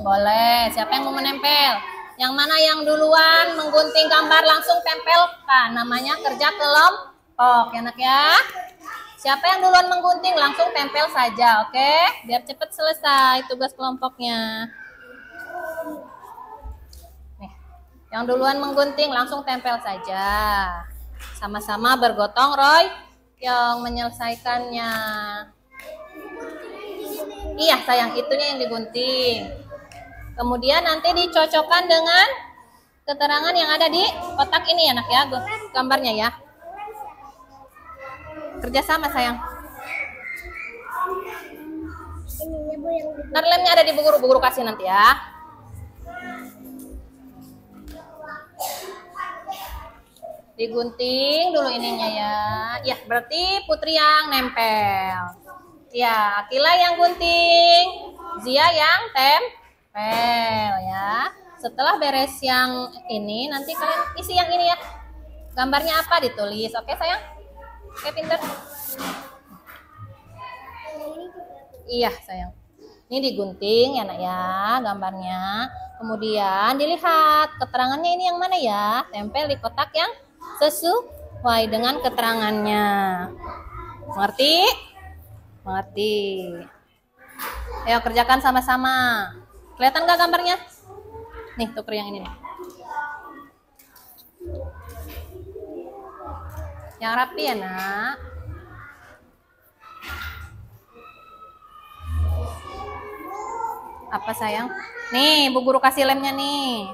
Boleh, siapa yang mau menempel? Yang mana yang duluan menggunting gambar langsung tempelkan. Namanya kerja kelompok ya nak ya. Siapa yang duluan menggunting langsung tempel saja, oke? Biar cepat selesai tugas kelompoknya. Nih, yang duluan menggunting langsung tempel saja. Sama-sama bergotong royong menyelesaikannya. Iya sayang, itunya yang digunting. Kemudian nanti dicocokkan dengan keterangan yang ada di kotak ini ya nak ya, gambarnya ya. Kerjasama sayang. Ntar lemnya ada di Bu Guru kasih nanti ya. Digunting dulu ininya ya. Ya berarti Putri yang nempel. Ya, Akila yang gunting, Zia yang tempel ya. Setelah beres yang ini, nanti kalian isi yang ini ya. Gambarnya apa ditulis, oke sayang? Oke pinter. Iya sayang. Ini digunting ya nak ya, gambarnya. Kemudian dilihat keterangannya ini yang mana ya. Tempel di kotak yang sesuai dengan keterangannya. Mengerti? Mengerti. Ayo kerjakan sama-sama. Kelihatan gak gambarnya? Nih, tuker yang ini nih. Yang rapi ya nak. Apa sayang? Nih, Bu Guru kasih lemnya nih.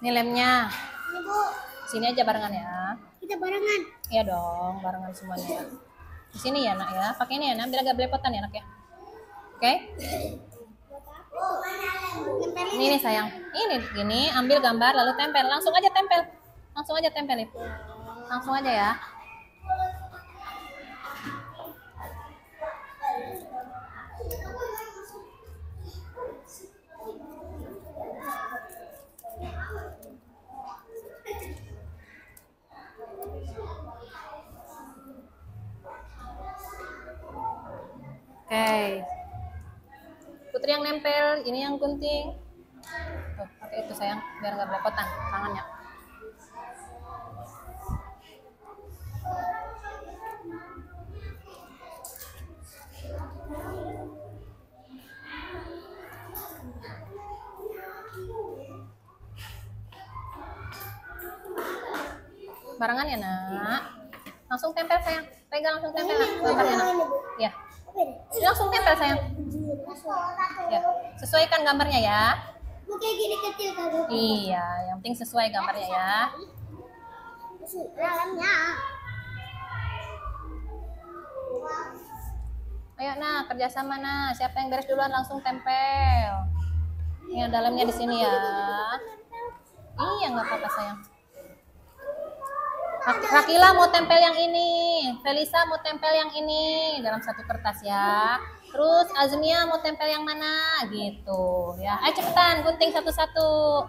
Ini lemnya. Ini Bu, Sini aja barengan ya. kita barengan. Iya dong, barengan semuanya. Di sini ya nak ya. Pakai ini ya nak, biar agak belepotan ya nak ya. Oke? Ini nih sayang. Ini gini, ambil gambar lalu tempel. Langsung aja tempel. Langsung aja tempel nih. Langsung aja ya. Oke. Putri yang nempel, ini yang gunting. Tuh, pakai itu sayang, biar nggak belepotan tangannya. Barengan ya nak. Langsung tempel sayang, pegang langsung tempel nak. Gambarnya nak. Ya. Langsung tempel sayang. Ya, sesuaikan gambarnya ya. Bu, kayak gini kecil kan? Iya, yang penting sesuai gambarnya ya. Dalamnya. Ayo nah, kerjasama nah. Siapa yang beres duluan langsung tempel. Yang dalamnya di sini ya. Iya, nggak apa-apa sayang. Rakila mau tempel yang ini, Felisa mau tempel yang ini dalam satu kertas ya. Terus Azmia mau tempel yang mana gitu ya. Ayo cepetan gunting satu-satu.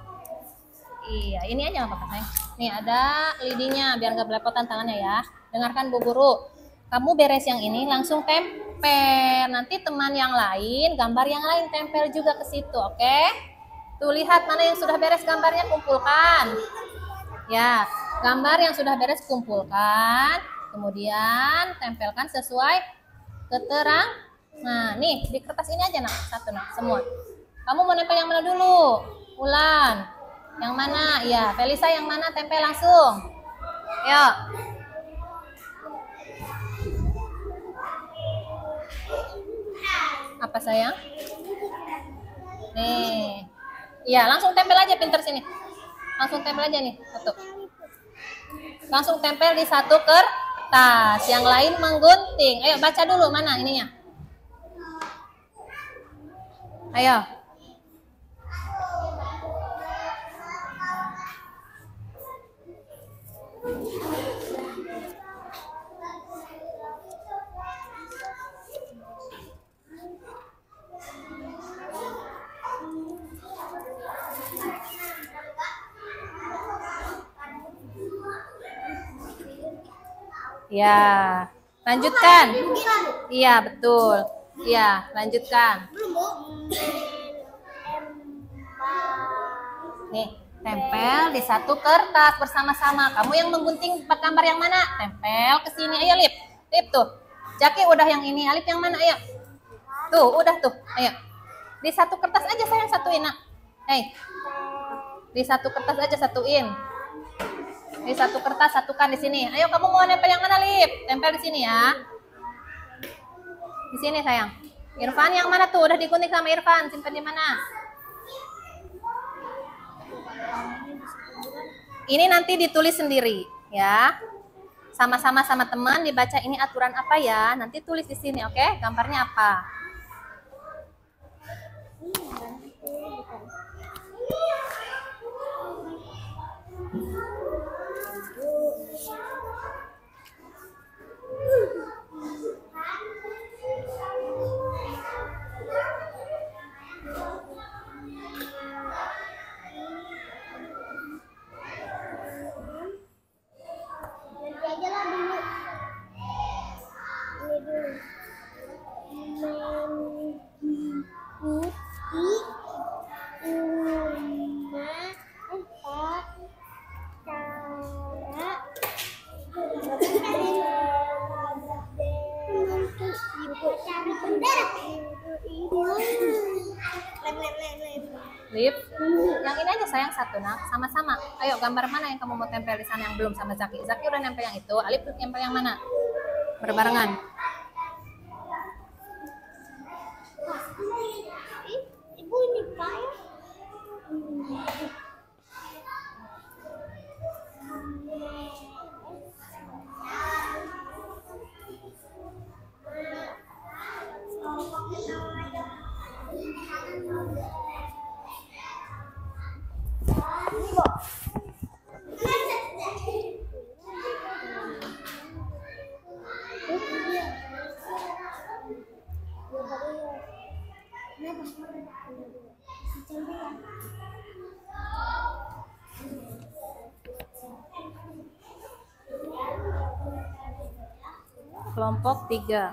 Iya, ini aja nggak apa-apa sayang. Nih ada lidinya biar nggak belepotan tangannya ya. Dengarkan Bu Guru. Kamu beres yang ini langsung tempel. Nanti teman yang lain, gambar yang lain tempel juga ke situ, oke? Tuh lihat mana yang sudah beres gambarnya, kumpulkan. Ya, gambar yang sudah beres kumpulkan, kemudian tempelkan sesuai keterangan. Nah, nih di kertas ini aja nak, satu nak, semua. Kamu mau nempel yang mana dulu? Ulan, yang mana? Ya, Felisa yang mana? Tempel langsung. Yuk. Apa sayang? Nih, iya langsung tempel aja pinter sini. Langsung tempel aja nih, satu. Langsung tempel di satu kertas. Yang lain menggunting. Ayo baca dulu mana ininya. Ayo. Ya, lanjutkan. Iya, betul. Iya, lanjutkan. Belum, Bu. Nih, tempel di satu kertas bersama-sama. Kamu yang menggunting gambar yang mana? Tempel ke sini. Ayo, Lip. Lip tuh. Jaki udah yang ini. Alip yang mana? Ayo. Tuh, udah tuh. Ayo. Di satu kertas aja sayang satuin, nak. Hei. Di satu kertas aja satuin. Di satu kertas satukan di sini. Ayo kamu mau nempel yang mana, Lip? Tempel di sini ya. Di sini sayang. Irfan yang mana tuh? Udah digunting sama Irfan. Simpan di mana? Ini nanti ditulis sendiri ya. Sama-sama sama teman dibaca ini aturan apa ya. Nanti tulis di sini, oke? Gambarnya apa? Nanti aja lah dulu. Ini dulu. Lip. Yang ini aja sayang satu nak, sama-sama. Ayo gambar mana yang kamu mau tempel di sana yang belum sama Zaki? Zaki udah nempel yang itu, Alif nempel yang mana? Berbarengan. Ibu ini Pak. Kelompok 3.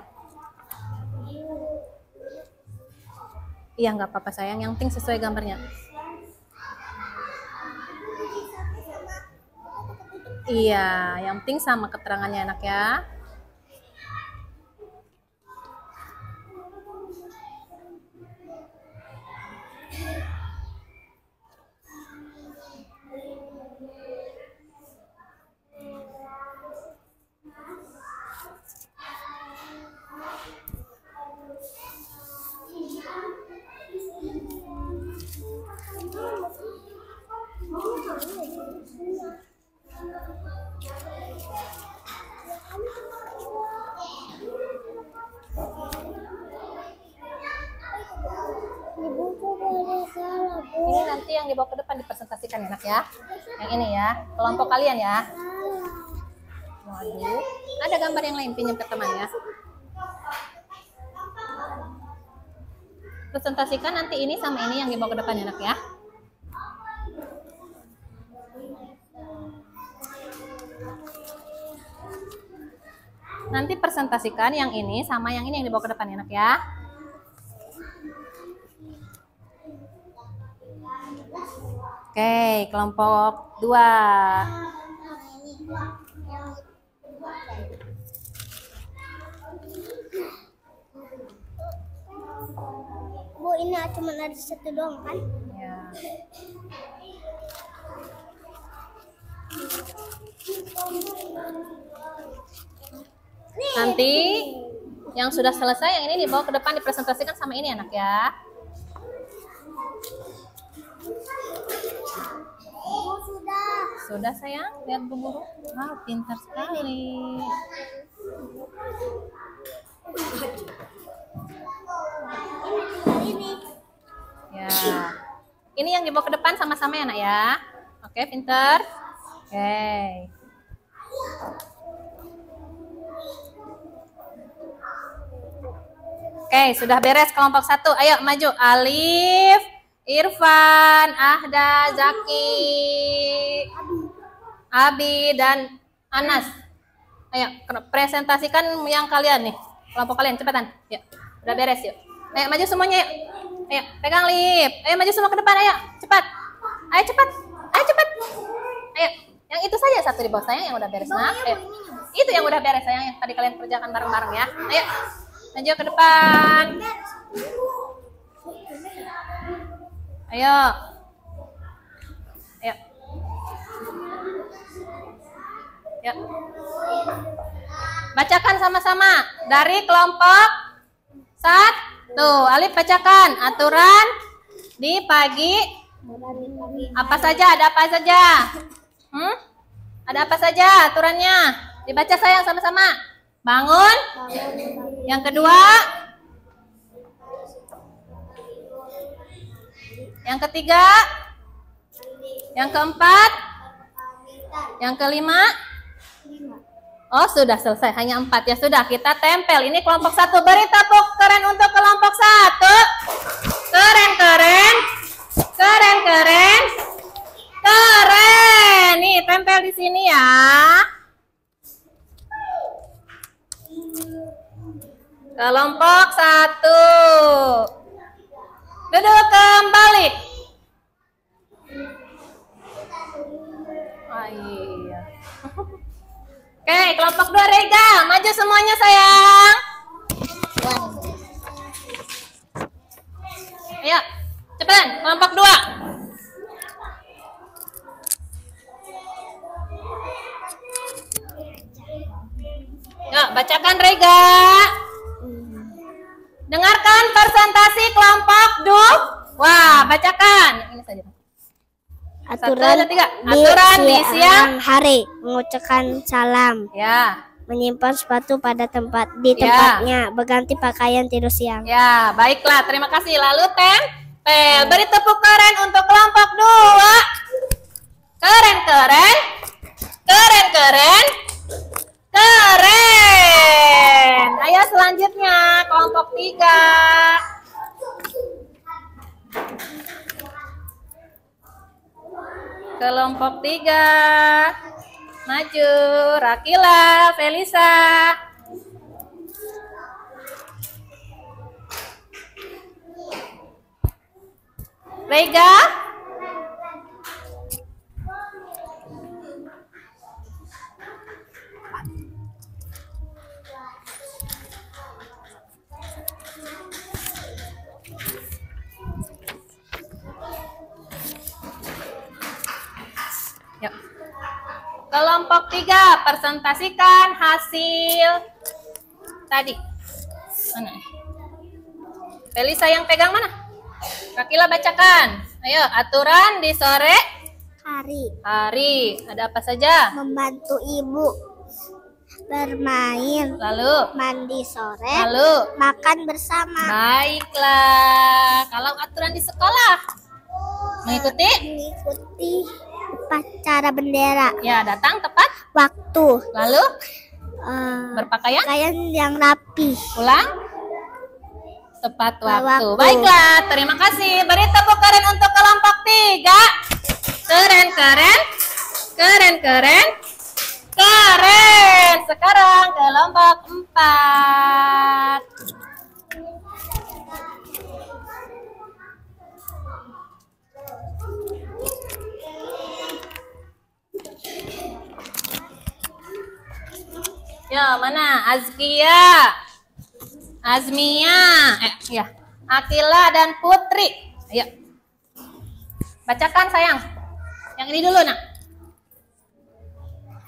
Iya nggak apa-apa sayang, yang penting sesuai gambarnya. Iya, yang penting sama keterangannya anak ya. Ini nanti yang dibawa ke depan dipresentasikan enak ya. Yang ini ya, kelompok kalian ya. Waduh, ada gambar yang lain pinjam ke teman ya. Presentasikan nanti ini sama ini yang dibawa ke depan enak ya. Nanti presentasikan yang ini sama yang ini yang dibawa ke depan enak ya. Oke, kelompok 2. Bu, ini cuma ada satu doang kan? Ya. Nanti yang sudah selesai yang ini dibawa ke depan dipresentasikan sama ini anak ya. Sudah sayang, lihat Bu Guru. Wow, pintar sekali. Ini. Ya. Ini yang dibawa ke depan sama-sama ya, Nak ya. Oke, pintar. Oke. Oke, sudah beres kelompok 1. Ayo maju. Alif, Irfan, Ahda, Zaki, Abi, dan Anas. Ayo, presentasikan yang kalian nih. Kelompok kalian, cepetan. Yuk, udah beres yuk. Ayo, maju semuanya yuk. Ayo, pegang lip. Ayo, maju semua ke depan, ayo. Cepat. Ayo, cepat. Ayo, cepat. Ayo, yang itu saja satu di bawah sayang yang udah beres, nak. Ayo. Itu yang udah beres sayang, yang tadi kalian kerjakan bareng-bareng ya. Ayo, maju ke depan. Ayo. Ayo. Yuk. Bacakan sama-sama dari kelompok 1. Alif bacakan aturan di pagi. Apa saja? Ada apa saja? Ada apa saja aturannya? Dibaca sayang sama-sama. Bangun. Yang kedua. Yang ketiga. Yang keempat. Yang kelima. Oh, sudah selesai. Hanya 4 ya. Sudah, kita tempel. Ini kelompok 1. Beri tepuk keren untuk kelompok 1. Keren, keren. Keren, keren. Keren. Nih, tempel di sini ya. Kelompok 1. Duduk kembali. Oh, iya. Oke, kelompok 2 Rega, maju semuanya sayang. Ayo, cepat. Stephen, kelompok 2. Yuk, bacakan Rega. Dengarkan presentasi kelompok 2. Bacakan. Ini saja. Aturan 1, 2, 3. Aturan di siang hari, mengucapkan salam, ya. menyimpan sepatu pada tempatnya, berganti pakaian tidur siang. Ya, baiklah. Terima kasih. Lalu tempel. Beri tepuk keren untuk kelompok 2. Keren, keren. Keren, keren. Keren. Ayo selanjutnya kelompok 3. Kelompok 3. Maju, Rakila, Felisa. Rega. Yuk. Kelompok 3, presentasikan hasil tadi. Mana? Felisa yang pegang mana? Rakila bacakan. Ayo, aturan di sore hari. Ada apa saja? Membantu ibu bermain, Lalu, mandi sore, lalu. makan bersama, Baiklah. Kalau aturan di sekolah, mengikuti? mengikuti upacara bendera, Ya, datang tepat waktu, lalu berpakaian pakaian yang rapi. pulang tepat waktu. Waktu. Baiklah, terima kasih. Beri tepuk keren untuk kelompok 3. Keren, keren. Keren, keren. Keren. Sekarang kelompok 4. Ya, mana? Azmia, ya, Akila dan Putri. Ayo, bacakan sayang. Yang ini dulu nak.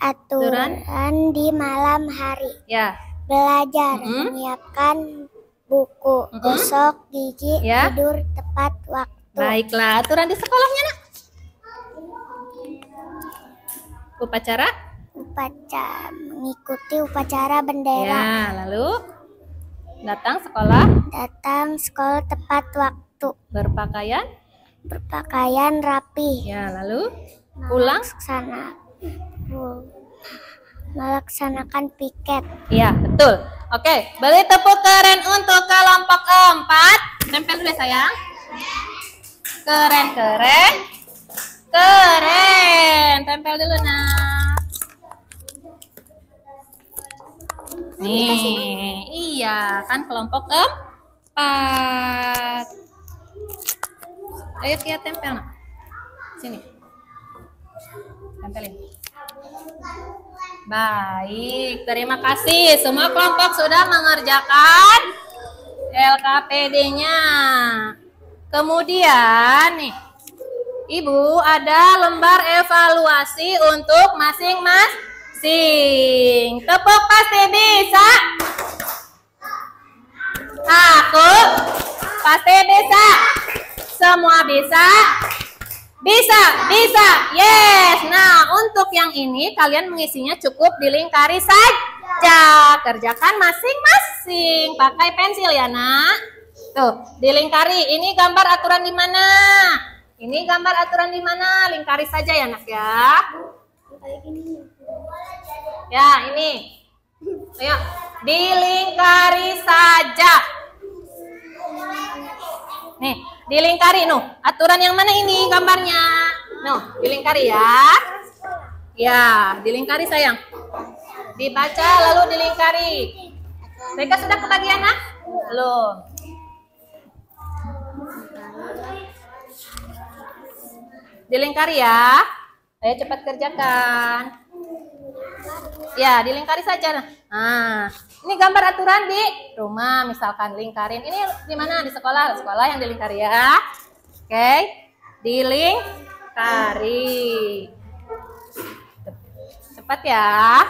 Aturan di malam hari, Ya, belajar, menyiapkan buku, gosok gigi, Ya. tidur tepat waktu. baiklah. Aturan di sekolahnya nak. Upacara. Mengikuti upacara bendera, Ya, lalu datang sekolah. datang sekolah tepat waktu, berpakaian rapi, Ya, lalu pulang. melaksanakan piket. Ya, betul. Oke, beri tepuk keren untuk kelompok 4. Tempel dulu ya, sayang. Keren, keren. Keren. Tempel dulu, nak. Nih, iya kan kelompok 4. Ayo Kia tempel, nak. Sini. Tempelin. Baik, terima kasih. Semua kelompok sudah mengerjakan LKPD-nya. Kemudian nih, Ibu ada lembar evaluasi untuk masing-masing. Tepuk pasti bisa. Aku pasti bisa. Semua bisa. Bisa, bisa, yes. Nah, untuk yang ini kalian mengisinya cukup dilingkari saja. Kerjakan masing-masing. Pakai pensil ya, nak. Tuh, dilingkari. Ini gambar aturan di mana? Ini gambar aturan di mana? Lingkari saja ya, nak ya. Ya, ini. Ayo, dilingkari saja. Nih, dilingkari, Nuh. Aturan yang mana ini gambarnya? Nuh, dilingkari ya. Ya, dilingkari sayang. Dibaca lalu dilingkari. Mereka sudah kebagian, nak? Belum. Dilingkari ya. Ayo cepat kerjakan. Ya, dilingkari saja. Nah, ini gambar aturan di rumah, misalkan lingkarin. Ini di mana? Di sekolah. Sekolah yang dilingkari ya. Oke, dilingkari. Cepat ya.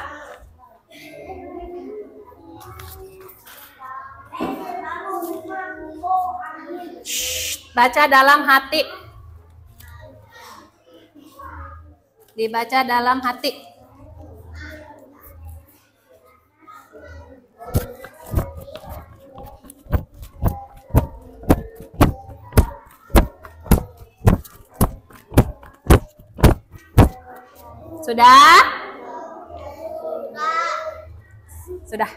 Baca dalam hati. Dibaca dalam hati. Sudah? Sudah.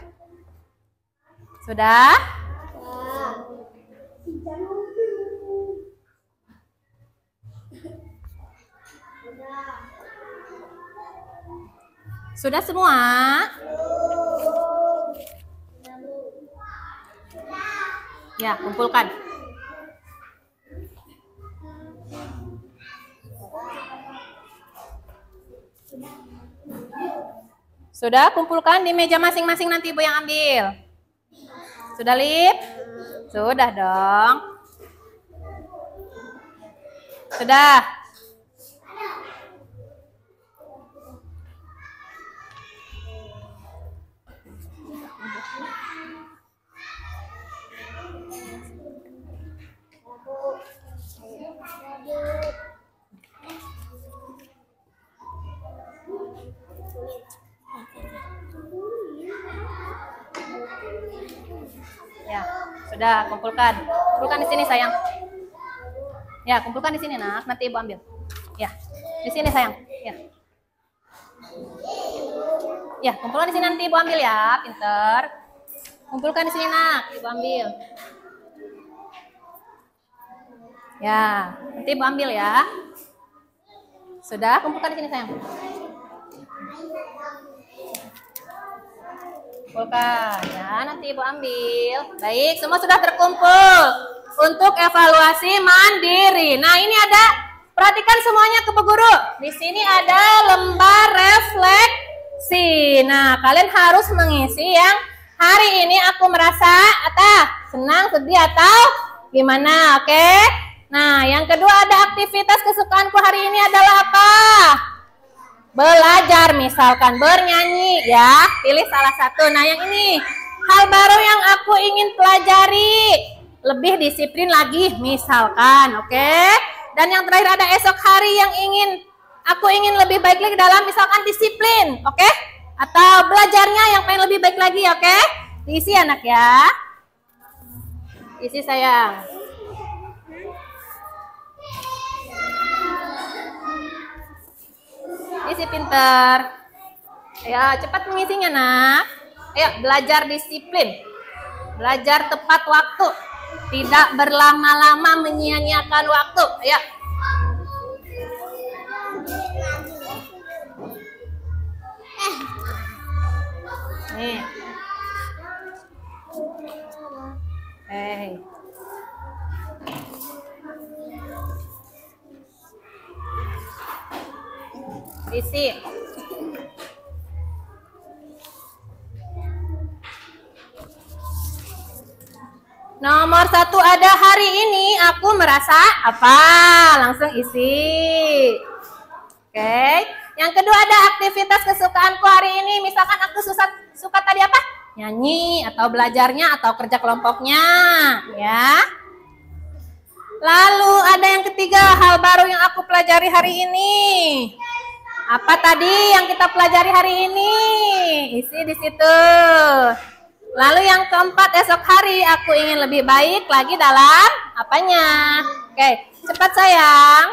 Sudah? Sudah semua? Ya, kumpulkan. Sudah, kumpulkan di meja masing-masing, nanti Ibu yang ambil. Sudah, Lip? Sudah dong. Sudah. Ya, sudah, kumpulkan. Kumpulkan di sini, sayang. Ya, kumpulkan di sini, Nak. Nanti Ibu ambil. Ya, di sini, sayang. Ya. Ya, kumpulkan di sini, nanti Ibu ambil ya. Pinter. Kumpulkan di sini, Nak. Ibu ambil. Ya, nanti Ibu ambil ya. Sudah, kumpulkan di sini, sayang. Kumpulkan ya, nanti Ibu ambil. Baik, semua sudah terkumpul untuk evaluasi mandiri. Nah, ini ada, perhatikan semuanya ke Bu Guru. Di sini ada lembar refleksi. Nah, kalian harus mengisi yang hari ini aku merasa senang, sedih atau gimana, oke? Nah, yang kedua ada aktivitas kesukaanku hari ini adalah apa? Belajar, misalkan bernyanyi ya, pilih salah satu. Nah, yang ini, hal baru yang aku ingin pelajari, lebih disiplin lagi misalkan, oke? Dan yang terakhir ada esok hari yang aku ingin lebih baik lagi dalam misalkan disiplin, oke? Atau belajarnya yang pengen lebih baik lagi, oke? Diisi anak ya. Isi sayang. Isi pinter. Ya, cepat mengisinya, Nak. Ayo, belajar disiplin. Belajar tepat waktu. Tidak berlama-lama menyia-nyiakan waktu. Ayo. Nih. Isi. Nomor 1 ada hari ini aku merasa apa? Langsung isi. Oke. Yang kedua ada aktivitas kesukaanku hari ini. Misalkan aku suka tadi apa? Nyanyi atau belajarnya atau kerja kelompoknya, ya. Lalu ada yang ketiga, hal baru yang aku pelajari hari ini. Apa tadi yang kita pelajari hari ini? Isi di situ. Lalu yang keempat, esok hari aku ingin lebih baik lagi dalam apanya? Oke, cepat sayang.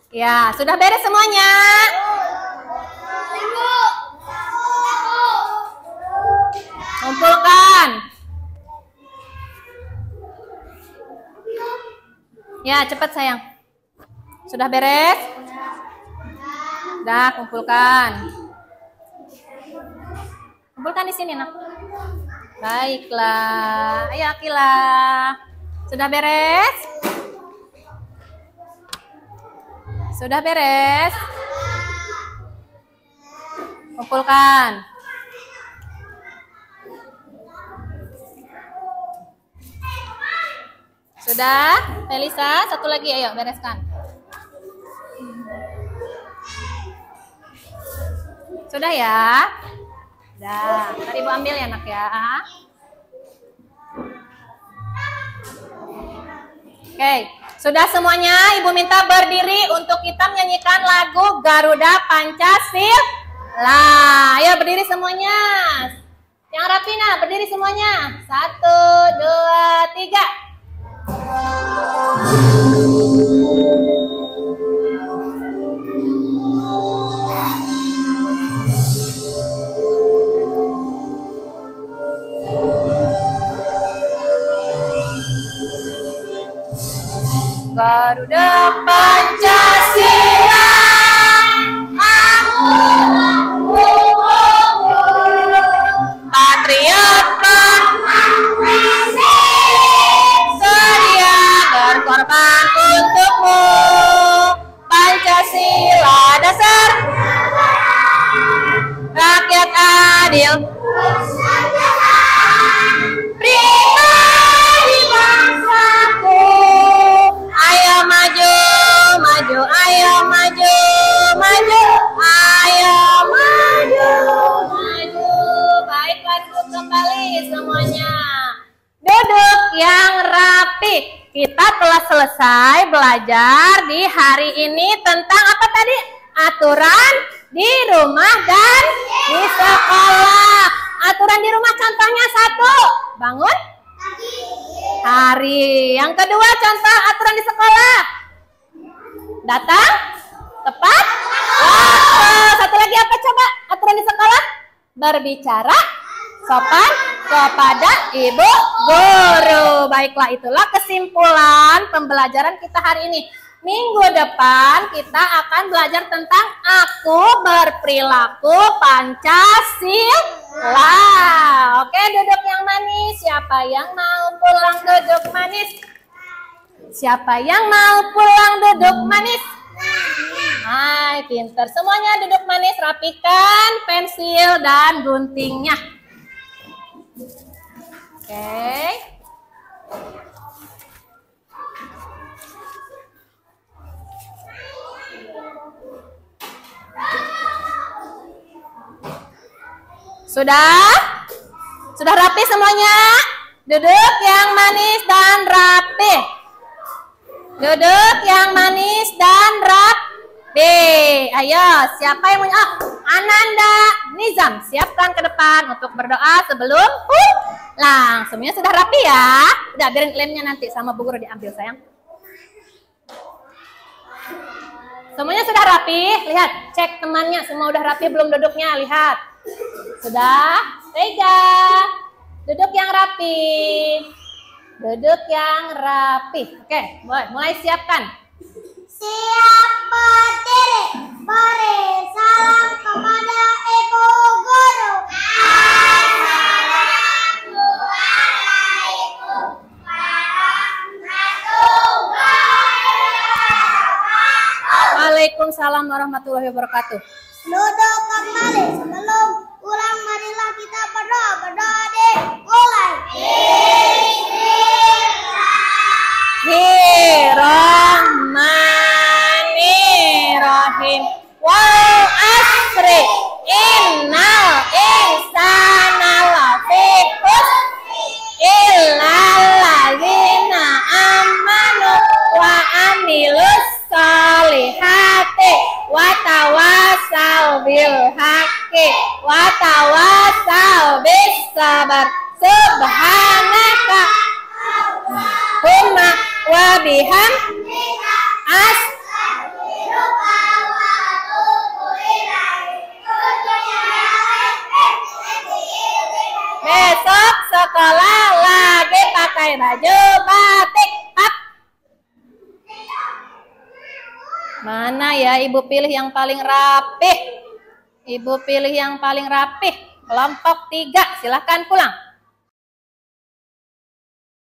Ya, sudah beres semuanya? Kumpulkan. Ya, cepat sayang. Sudah beres? Sudah, kumpulkan. Kumpulkan di sini, nak. Baiklah. Ayo, Akila. Sudah beres? Sudah beres? Kumpulkan. Sudah? Melisa, satu lagi. Ayo, bereskan. Sudah ya? Sudah. Ntar Ibu ambil ya, nak ya. Oke. Sudah semuanya? Ibu minta berdiri untuk kita menyanyikan lagu Garuda Pancasila. Ayo berdiri semuanya. Yang rapi, nah, berdiri semuanya. 1, 2, 3. Garuda Pancasila, patriot sedia berkorban untukmu. Pancasila dasar rakyat adil, pribadi bangsaku. Ayo maju, maju, ayo maju, maju, ayo maju, maju. Baiklah, duduk kembali semuanya. Duduk yang rapi. Kita telah selesai belajar di hari ini tentang apa tadi? Aturan di rumah dan di sekolah. Aturan di rumah contohnya 1, bangun hari. Yang kedua contoh aturan di sekolah. Datang tepat waktu. Satu lagi apa coba aturan di sekolah? Berbicara sopan kepada ibu guru. Baiklah, itulah kesimpulan pembelajaran kita hari ini. Minggu depan kita akan belajar tentang aku berperilaku Pancasila. Oke, duduk yang manis. Siapa yang mau pulang duduk manis? Siapa yang mau pulang duduk manis? Hai, pinter. Semuanya duduk manis, rapikan pensil dan guntingnya. Oke. Sudah? Sudah rapi semuanya? Duduk yang manis dan rapi. Duduk yang manis dan rapi. Ayo, siapa yang mau? Ananda, Nizam, siapkan ke depan untuk berdoa sebelum pulang. Semuanya sudah rapi ya? Udah, biarin lemnya nanti sama Bu Guru diambil sayang. Semuanya sudah rapi? Lihat, cek temannya semua udah rapi belum duduknya? Lihat. Sudah? Tega. Duduk yang rapi. Duduk yang rapi. Oke, mulai siapkan. Siap berdiri. Beri salam kepada Ibu Guru. Assalamualaikum warahmatullahi. Waalaikumsalam warahmatullahi wabarakatuh. Duduk kembali. Sebelum pulang marilah kita berdoa. Berdoa dimulai. Bismillahirrahmanirrahim. Wal asri innal insana lafi khusr illal ladzina amanu wa amilus solihati wa tawasau bil haqqi wa tawasau bis sabar. Subhanaka humma wa bihamdika besok sekolah lagi pakai baju batik. Mana ya? Ibu pilih yang paling rapih. Ibu pilih yang paling rapih. Kelompok 3, silahkan pulang.